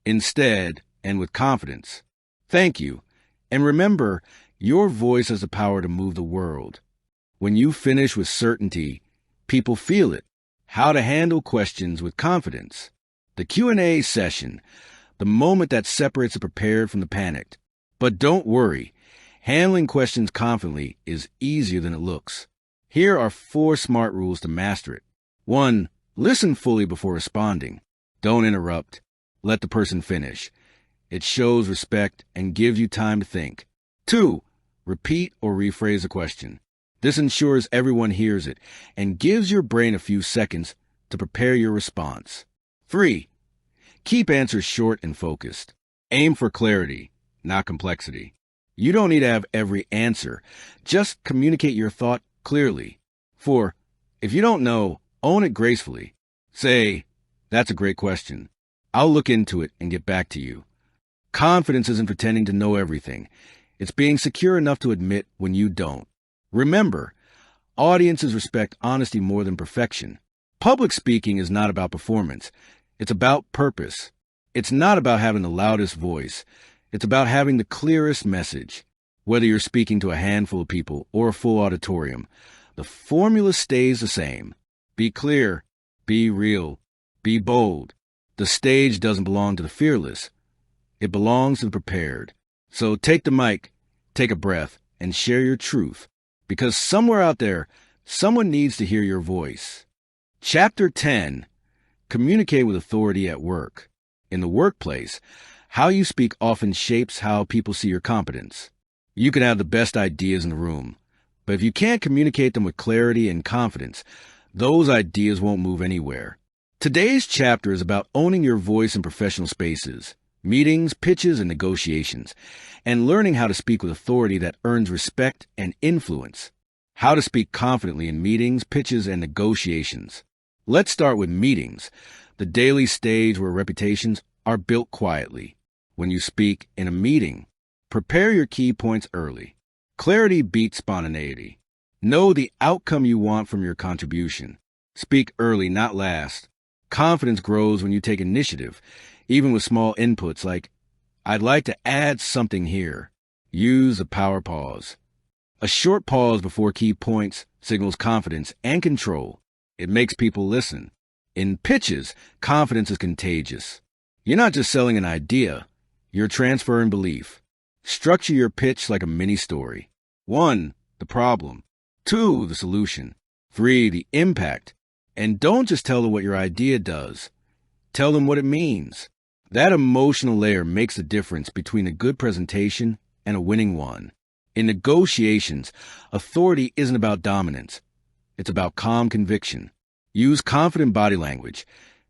Instead, end with confidence. "Thank you. And remember, your voice has the power to move the world." When you finish with certainty, people feel it. How to handle questions with confidence. The Q&A session, the moment that separates the prepared from the panicked. But don't worry, handling questions confidently is easier than it looks. Here are 4 smart rules to master it. 1. Listen fully before responding. Don't interrupt. Let the person finish. It shows respect and gives you time to think. 2. Repeat or rephrase the question. This ensures everyone hears it and gives your brain a few seconds to prepare your response. 3. Keep answers short and focused. Aim for clarity, not complexity. You don't need to have every answer. Just communicate your thought clearly. 4. If you don't know, own it gracefully. Say, "That's a great question. I'll look into it and get back to you." Confidence isn't pretending to know everything. It's being secure enough to admit when you don't. Remember, audiences respect honesty more than perfection. Public speaking is not about performance. It's about purpose. It's not about having the loudest voice. It's about having the clearest message. Whether you're speaking to a handful of people or a full auditorium, the formula stays the same. Be clear, be real, be bold. The stage doesn't belong to the fearless. It belongs to the prepared. So take the mic, take a breath, and share your truth. Because somewhere out there, someone needs to hear your voice. Chapter 10. Communicate with authority at work. In the workplace, how you speak often shapes how people see your competence. You can have the best ideas in the room, But if you can't communicate them with clarity and confidence, those ideas won't move anywhere. Today's chapter is about owning your voice in professional spaces, meetings, pitches, and negotiations, and learning how to speak with authority that earns respect and influence. How to speak confidently in meetings, pitches, and negotiations. Let's start with meetings, the daily stage where reputations are built quietly. When you speak in a meeting, prepare your key points early. Clarity beats spontaneity. Know the outcome you want from your contribution. Speak early, not last. Confidence grows when you take initiative, even with small inputs like, "I'd like to add something here." Use a power pause. A short pause before key points signals confidence and control. It makes people listen. In pitches, confidence is contagious. You're not just selling an idea, you're transferring belief. Structure your pitch like a mini story. 1, the problem. 2, the solution. 3, the impact. And don't just tell them what your idea does. Tell them what it means. That emotional layer makes the difference between a good presentation and a winning one. In negotiations, authority isn't about dominance. It's about calm conviction. Use confident body language,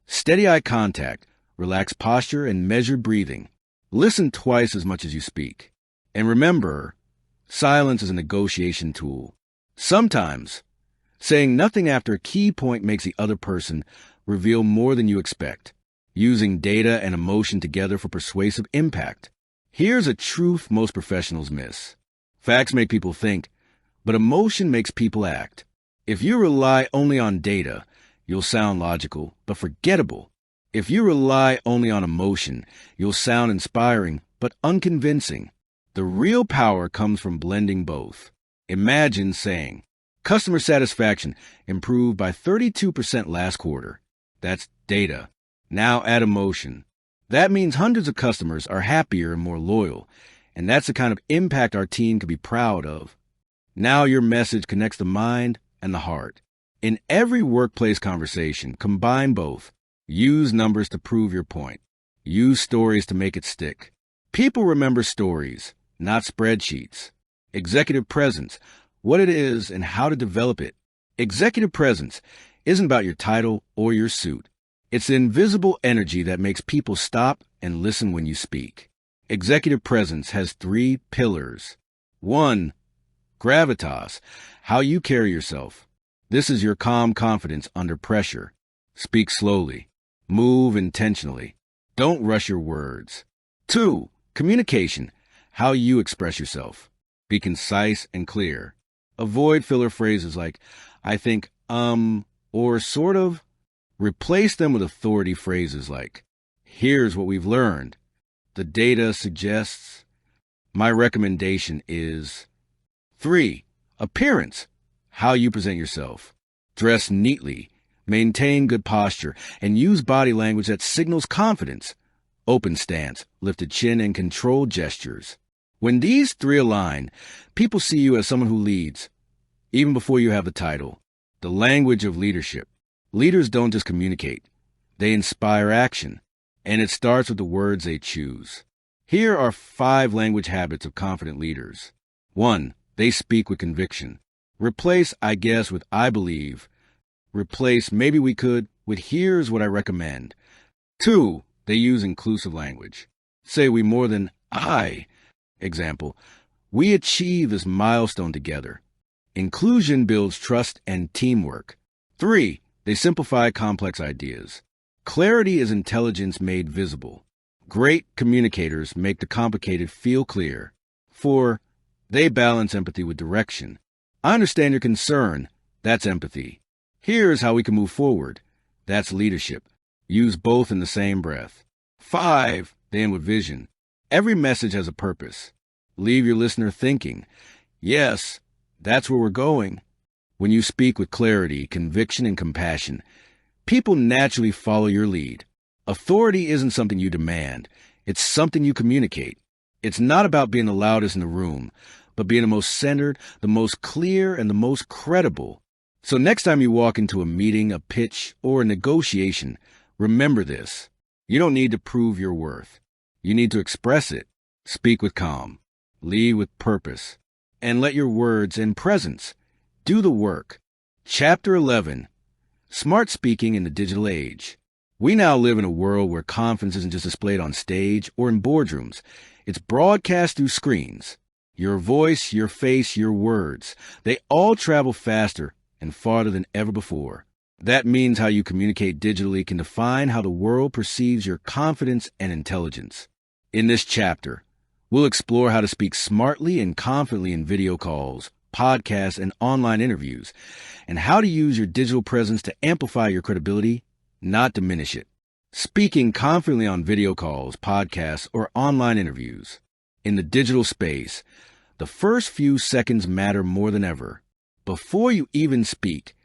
steady eye contact, relaxed posture, and measured breathing. Listen twice as much as you speak. And remember, silence is a negotiation tool. Sometimes, saying nothing after a key point makes the other person reveal more than you expect. Using data and emotion together for persuasive impact. Here's a truth most professionals miss. Facts make people think, but emotion makes people act. If you rely only on data, you'll sound logical, but forgettable. If you rely only on emotion, you'll sound inspiring, but unconvincing. The real power comes from blending both. Imagine saying, "Customer satisfaction improved by 32% last quarter." That's data. Now add emotion. That means hundreds of customers are happier and more loyal, and that's the kind of impact our team can be proud of. Now your message connects the mind and the heart. In every workplace conversation, combine both. Use numbers to prove your point. Use stories to make it stick. People remember stories, not spreadsheets. Executive presence, what it is and how to develop it. Executive presence isn't about your title or your suit. It's the invisible energy that makes people stop and listen when you speak. Executive presence has 3 pillars. 1, gravitas, how you carry yourself. This is your calm confidence under pressure. Speak slowly. Move intentionally. Don't rush your words. 2, communication, how you express yourself. Be concise and clear. Avoid filler phrases like, "I think, or sort of." Replace them with authority phrases like, "Here's what we've learned. The data suggests." My recommendation is. 3, appearance, how you present yourself. Dress neatly, maintain good posture, and use body language that signals confidence. Open stance, lifted chin, and controlled gestures. When these 3 align, people see you as someone who leads, even before you have the title. The language of leadership. Leaders don't just communicate. They inspire action, and it starts with the words they choose. Here are 5 language habits of confident leaders. 1, they speak with conviction. Replace "I guess" with "I believe." Replace "maybe we could" with "here's what I recommend." 2, they use inclusive language. Say "we more than I." Example, "We achieve this milestone together." Inclusion builds trust and teamwork. 3, they simplify complex ideas. Clarity is intelligence made visible. Great communicators make the complicated feel clear. 4, they balance empathy with direction. "I understand your concern." That's empathy. "Here's how we can move forward." That's leadership. Use both in the same breath. 5, they end with vision. Every message has a purpose. Leave your listener thinking, "Yes, that's where we're going." When you speak with clarity, conviction, and compassion, people naturally follow your lead. Authority isn't something you demand. It's something you communicate. It's not about being the loudest in the room, but being the most centered, the most clear, and the most credible. So next time you walk into a meeting, a pitch, or a negotiation, remember this. You don't need to prove your worth. You need to express it. Speak with calm. Lead with purpose. and let your words and presence do the work. Chapter 11. Smart Speaking in the Digital Age. We now live in a world where confidence isn't just displayed on stage or in boardrooms. It's broadcast through screens. Your voice, your face, your words, they all travel faster and farther than ever before. That means how you communicate digitally can define how the world perceives your confidence and intelligence. In this chapter, we'll explore how to speak smartly and confidently in video calls, podcasts, and online interviews, and how to use your digital presence to amplify your credibility, not diminish it. Speaking confidently on video calls, podcasts, or online interviews. In the digital space, the first few seconds matter more than ever. Before you even speak,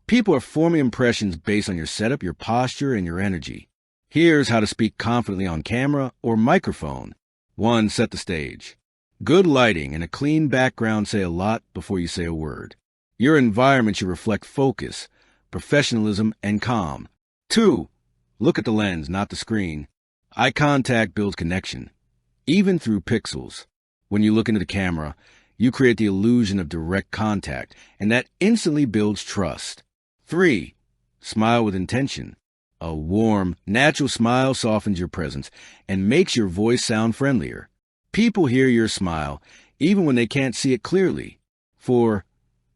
people are forming impressions based on your setup, your posture, and your energy. Here's how to speak confidently on camera or microphone. 1. Set the stage. Good lighting and a clean background say a lot before you say a word. Your environment should reflect focus, professionalism, and calm. 2. Look at the lens, not the screen. Eye contact builds connection, even through pixels. When you look into the camera, you create the illusion of direct contact, and that instantly builds trust. 3. Smile with intention. A warm, natural smile softens your presence and makes your voice sound friendlier. People hear your smile, even when they can't see it clearly. 4.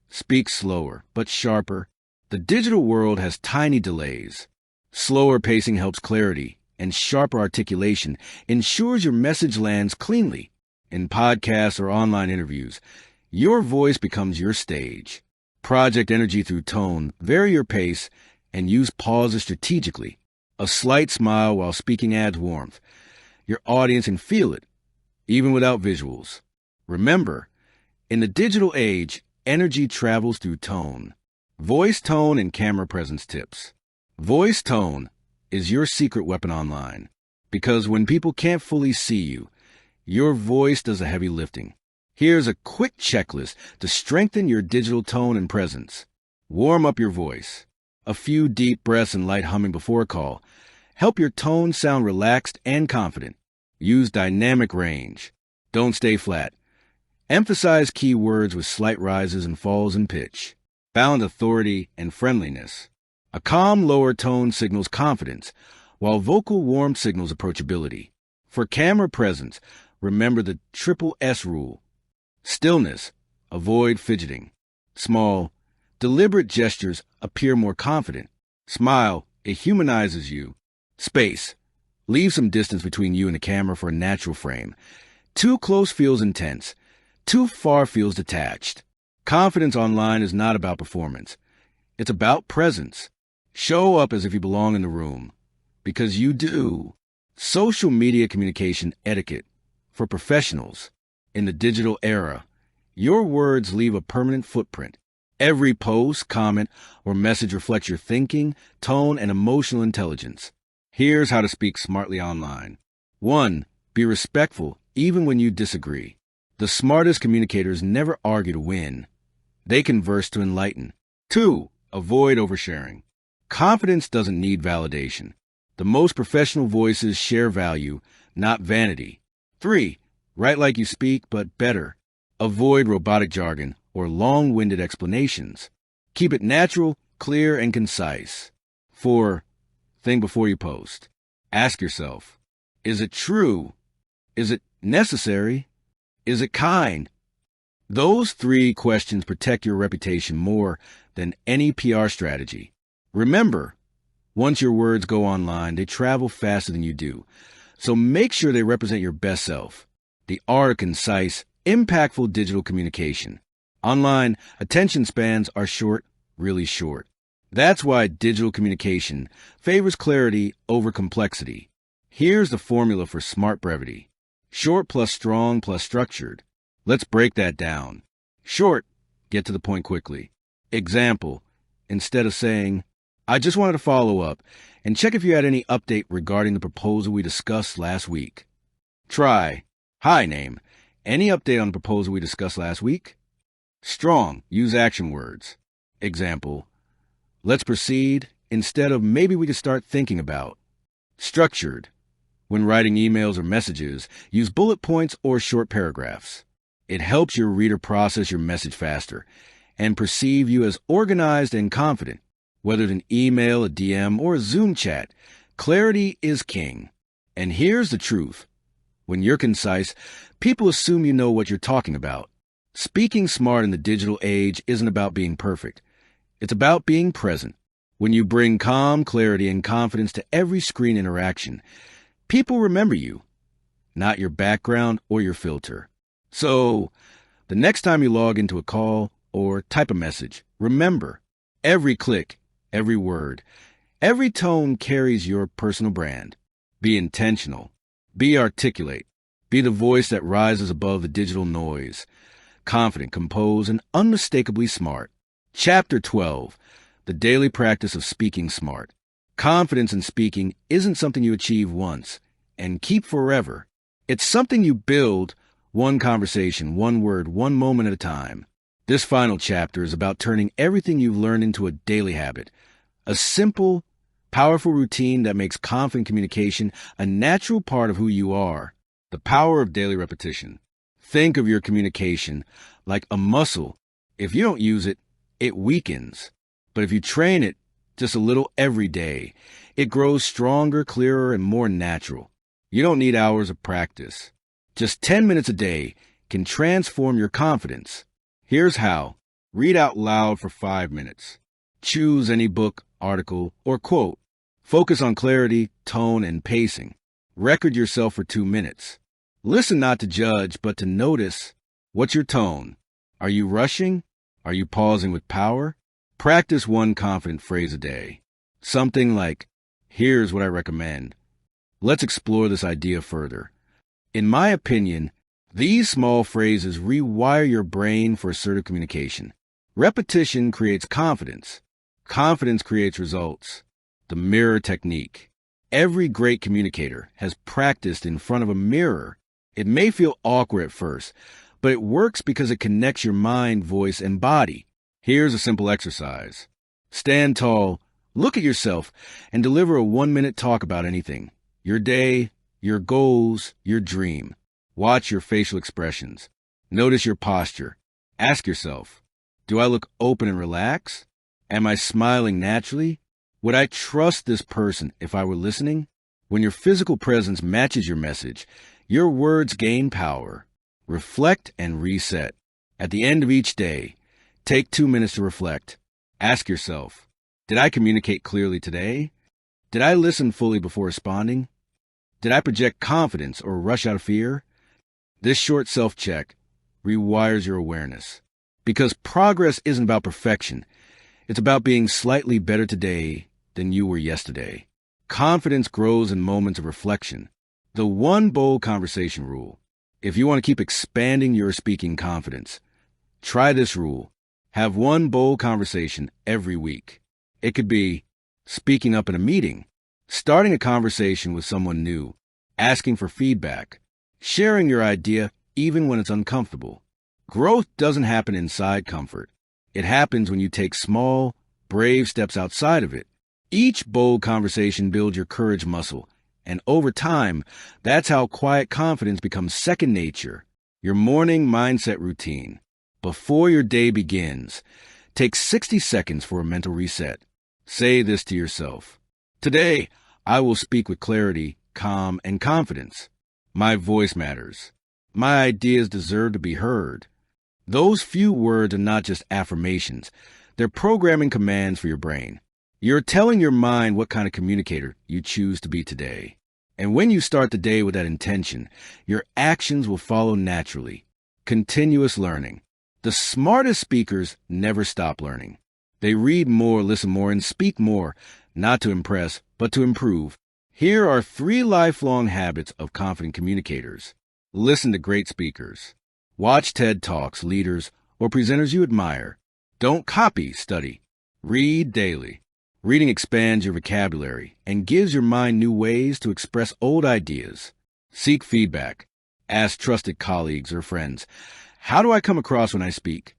Speak slower, but sharper. The digital world has tiny delays. Slower pacing helps clarity, and sharper articulation ensures your message lands cleanly. In podcasts or online interviews, your voice becomes your stage. Project energy through tone, vary your pace, and use pauses strategically. A slight smile while speaking adds warmth. Your audience can feel it, even without visuals. Remember, in the digital age, energy travels through tone. Voice tone and camera presence tips. Voice tone is your secret weapon online, because when people can't fully see you, your voice does the heavy lifting. Here's a quick checklist to strengthen your digital tone and presence. Warm up your voice. A few deep breaths and light humming before a call help your tone sound relaxed and confident. Use dynamic range. Don't stay flat. Emphasize key words with slight rises and falls in pitch. Balance authority and friendliness. A calm lower tone signals confidence, while vocal warmth signals approachability. For camera presence, remember the triple S rule. Stillness, avoid fidgeting. Small, deliberate gestures appear more confident. Smile, it humanizes you. Space, leave some distance between you and the camera for a natural frame. Too close feels intense. Too far feels detached. Confidence online is not about performance. It's about presence. Show up as if you belong in the room, because you do. Social media communication etiquette for professionals. In the digital era, your words leave a permanent footprint. Every post, comment, or message reflects your thinking, tone, and emotional intelligence. Here's how to speak smartly online. 1. Be respectful, even when you disagree. The smartest communicators never argue to win. They converse to enlighten. 2. Avoid oversharing. Confidence doesn't need validation. The most professional voices share value, not vanity. 3. Write like you speak, but better. Avoid robotic jargon or long-winded explanations. Keep it natural, clear, and concise. 4. Think before you post. Ask yourself, is it true? Is it necessary? Is it kind? Those 3 questions protect your reputation more than any PR strategy. Remember, once your words go online, they travel faster than you do. So make sure they represent your best self. The art of concise, impactful digital communication. Online, attention spans are short, really short. That's why digital communication favors clarity over complexity. Here's the formula for smart brevity. Short plus strong plus structured. Let's break that down. Short, get to the point quickly. Example, instead of saying, I just wanted to follow up and check if you had any update regarding the proposal we discussed last week. Try, hi name, any update on the proposal we discussed last week? Strong, use action words. Example, let's proceed instead of maybe we could start thinking about. Structured, when writing emails or messages, use bullet points or short paragraphs. It helps your reader process your message faster and perceive you as organized and confident. Whether it's an email, a DM, or a Zoom chat, clarity is king. And here's the truth. When you're concise, people assume you know what you're talking about. Speaking smart in the digital age isn't about being perfect. It's about being present. When you bring calm, clarity, and confidence to every screen interaction, people remember you, not your background or your filter. So, the next time you log into a call or type a message, remember, every click, every word, every tone carries your personal brand. Be intentional. Be articulate. Be the voice that rises above the digital noise. Confident, composed, and unmistakably smart. Chapter 12. The Daily Practice of Speaking Smart. Confidence in speaking isn't something you achieve once and keep forever. It's something you build one conversation, one word, one moment at a time. This final chapter is about turning everything you've learned into a daily habit, a simple, powerful routine that makes confident communication a natural part of who you are. The power of daily repetition. Think of your communication like a muscle. If you don't use it, it weakens. But if you train it just a little every day, it grows stronger, clearer, and more natural. You don't need hours of practice. Just 10 minutes a day can transform your confidence. Here's how. Read out loud for 5 minutes. Choose any book, article, or quote. Focus on clarity, tone, and pacing. Record yourself for 2 minutes. Listen not to judge, but to notice. What's your tone? Are you rushing? Are you pausing with power? Practice one confident phrase a day. Something like, here's what I recommend. Let's explore this idea further. In my opinion, these small phrases rewire your brain for assertive communication. Repetition creates confidence. Confidence creates results. The mirror technique. Every great communicator has practiced in front of a mirror. It may feel awkward at first, but it works because it connects your mind, voice, and body. Here's a simple exercise. Stand tall, look at yourself, and deliver a 1-minute talk about anything. Your day, your goals, your dream. Watch your facial expressions. Notice your posture. Ask yourself, do I look open and relaxed? Am I smiling naturally? Would I trust this person if I were listening? When your physical presence matches your message, your words gain power. Reflect and reset. At the end of each day, take 2 minutes to reflect. Ask yourself, did I communicate clearly today? Did I listen fully before responding? Did I project confidence or rush out of fear? This short self-check rewires your awareness. Because progress isn't about perfection. It's about being slightly better today than you were yesterday. Confidence grows in moments of reflection. The one bold conversation rule. If you want to keep expanding your speaking confidence, try this rule. Have one bold conversation every week. It could be speaking up in a meeting, starting a conversation with someone new, asking for feedback, sharing your idea even when it's uncomfortable. Growth doesn't happen inside comfort. It happens when you take small, brave steps outside of it. Each bold conversation builds your courage muscle, and over time, that's how quiet confidence becomes second nature. Your morning mindset routine. Before your day begins, take 60 seconds for a mental reset. Say this to yourself. Today, I will speak with clarity, calm, and confidence. My voice matters. My ideas deserve to be heard. Those few words are not just affirmations. They're programming commands for your brain. You're telling your mind what kind of communicator you choose to be today. And when you start the day with that intention, your actions will follow naturally. Continuous learning. The smartest speakers never stop learning. They read more, listen more, and speak more, not to impress, but to improve. Here are 3 lifelong habits of confident communicators. Listen to great speakers. Watch TED Talks, leaders, or presenters you admire. Don't copy, study. Read daily. Reading expands your vocabulary and gives your mind new ways to express old ideas. Seek feedback. Ask trusted colleagues or friends, how do I come across when I speak?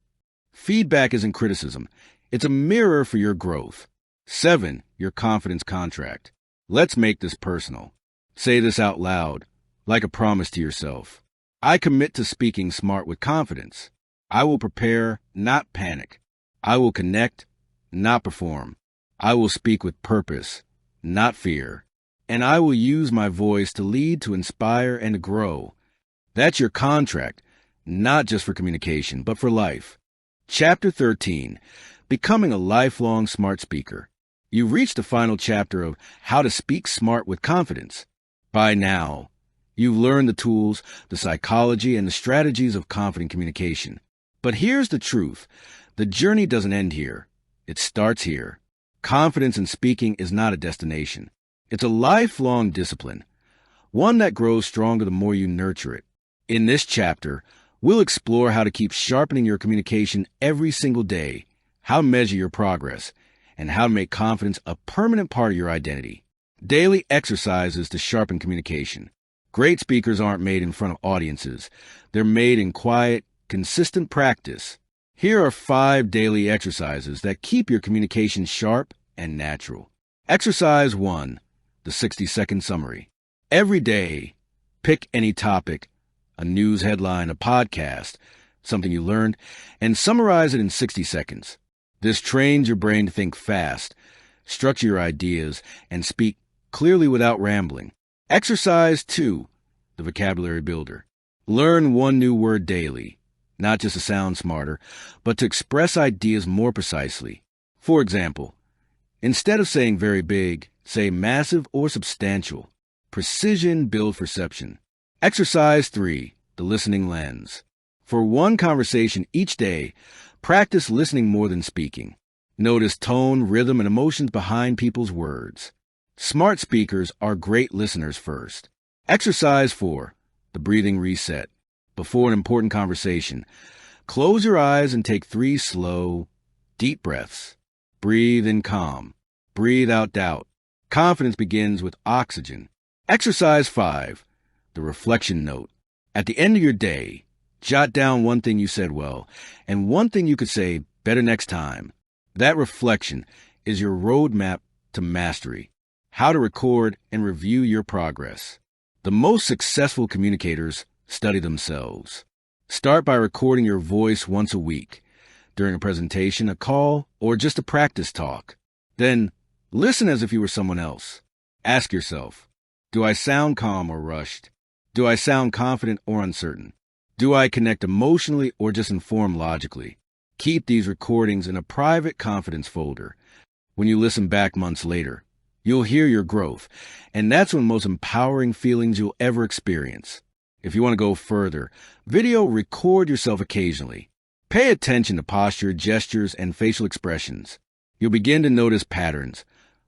Feedback isn't criticism. It's a mirror for your growth. 7. Your confidence contract. Let's make this personal. Say this out loud, like a promise to yourself. I commit to speaking smart with confidence. I will prepare, not panic. I will connect, not perform. I will speak with purpose, not fear. And I will use my voice to lead, to inspire, and to grow. That's your contract, not just for communication, but for life. Chapter 13, Becoming a Lifelong Smart Speaker. You've reached the final chapter of How to Speak Smart with Confidence. By now, you've learned the tools, the psychology, and the strategies of confident communication. But here's the truth. The journey doesn't end here. It starts here. Confidence in speaking is not a destination. It's a lifelong discipline, one that grows stronger the more you nurture it. In this chapter, we'll explore how to keep sharpening your communication every single day, how to measure your progress, and how to make confidence a permanent part of your identity. Daily exercises to sharpen communication. Great speakers aren't made in front of audiences. They're made in quiet, consistent practice. Here are 5 daily exercises that keep your communication sharp and natural. Exercise 1, the 60-second summary. Every day, pick any topic, a news headline, a podcast, something you learned, and summarize it in 60 seconds. This trains your brain to think fast, structure your ideas, and speak clearly without rambling. Exercise 2, the vocabulary builder. Learn one new word daily, not just to sound smarter, but to express ideas more precisely. For example, instead of saying very big, say massive or substantial. Precision builds perception. Exercise 3, the listening lens. For one conversation each day, practice listening more than speaking. Notice tone, rhythm, and emotions behind people's words. Smart speakers are great listeners first. Exercise 4, the breathing reset. Before an important conversation, close your eyes and take 3 slow, deep breaths. Breathe in calm. Breathe out doubt. Confidence begins with oxygen. Exercise 5, the reflection note. At the end of your day, jot down one thing you said well and one thing you could say better next time. That reflection is your roadmap to mastery, how to record and review your progress. The most successful communicators study themselves. Start by recording your voice once a week, during a presentation, a call, or just a practice talk. Then, listen as if you were someone else. Ask yourself, do I sound calm or rushed? Do I sound confident or uncertain? Do I connect emotionally or just inform logically? Keep these recordings in a private confidence folder. When you listen back months later, you'll hear your growth, and that's one of the most empowering feelings you'll ever experience. If you want to go further, video record yourself occasionally. Pay attention to posture, gestures, and facial expressions. You'll begin to notice patterns,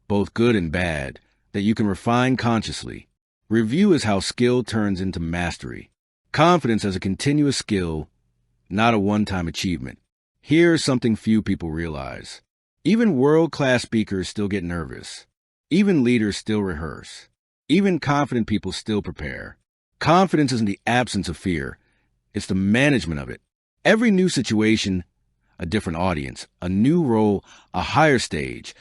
both good and bad, that you can refine consciously. Review is how skill turns into mastery. Confidence as a continuous skill, not a one-time achievement. Here's something few people realize. Even world-class speakers still get nervous. Even leaders still rehearse. Even confident people still prepare. Confidence isn't the absence of fear. It's the management of it. Every new situation, a different audience, a new role, a higher stage,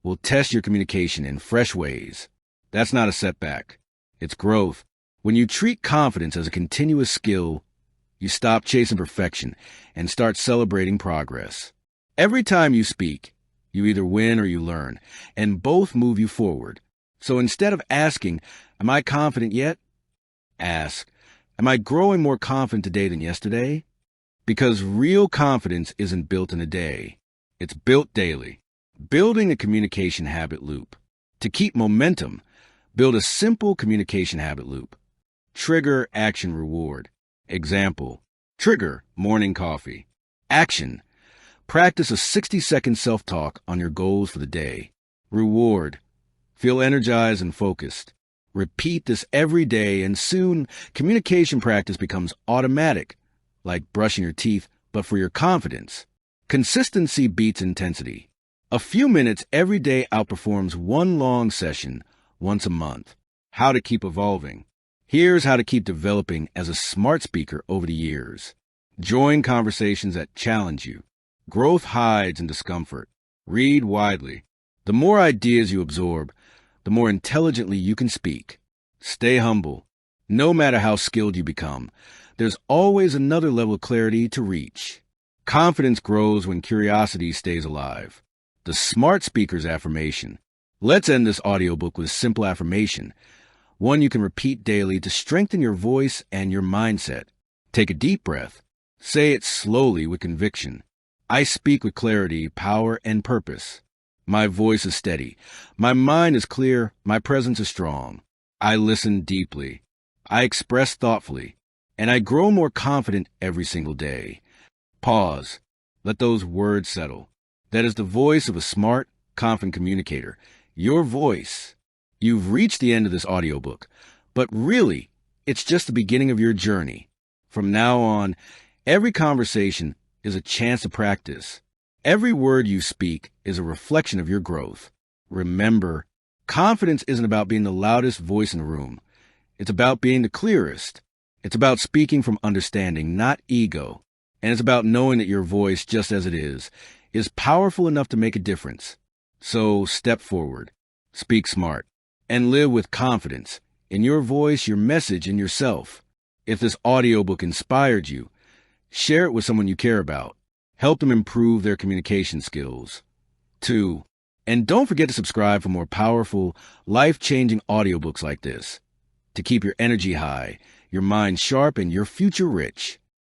will test your communication in fresh ways. That's not a setback. It's growth. When you treat confidence as a continuous skill, you stop chasing perfection and start celebrating progress. Every time you speak, you either win or you learn, and both move you forward. So instead of asking, am I confident yet? Ask, am I growing more confident today than yesterday? Because real confidence isn't built in a day. It's built daily. Building a communication habit loop. To keep momentum, build a simple communication habit loop. Trigger, action, reward. Example, trigger, morning coffee. Action, practice a 60-second self-talk on your goals for the day. Reward, feel energized and focused. Repeat this every day, and soon communication practice becomes automatic, like brushing your teeth, but for your confidence. Consistency beats intensity. A few minutes every day outperforms one long session once a month. How to keep evolving. Here's how to keep developing as a smart speaker over the years. Join conversations that challenge you. Growth hides in discomfort. Read widely. The more ideas you absorb, the more intelligently you can speak. Stay humble. No matter how skilled you become, there's always another level of clarity to reach. Confidence grows when curiosity stays alive. The smart speaker's affirmation. Let's end this audiobook with a simple affirmation, one you can repeat daily to strengthen your voice and your mindset. Take a deep breath. Say it slowly with conviction. I speak with clarity, power, and purpose. My voice is steady. My mind is clear. My presence is strong. I listen deeply. I express thoughtfully. And I grow more confident every single day. Pause. Let those words settle. That is the voice of a smart, confident communicator. Your voice. You've reached the end of this audiobook, but really, it's just the beginning of your journey. From now on, every conversation is a chance to practice. Every word you speak is a reflection of your growth. Remember, confidence isn't about being the loudest voice in the room. It's about being the clearest. It's about speaking from understanding, not ego. And it's about knowing that your voice, just as it is powerful enough to make a difference. So step forward, speak smart, and live with confidence in your voice, your message, and yourself. If this audiobook inspired you, share it with someone you care about. Help them improve their communication skills. 2. And don't forget to subscribe for more powerful, life-changing audiobooks like this, to keep your energy high, your mind sharp, and your future rich.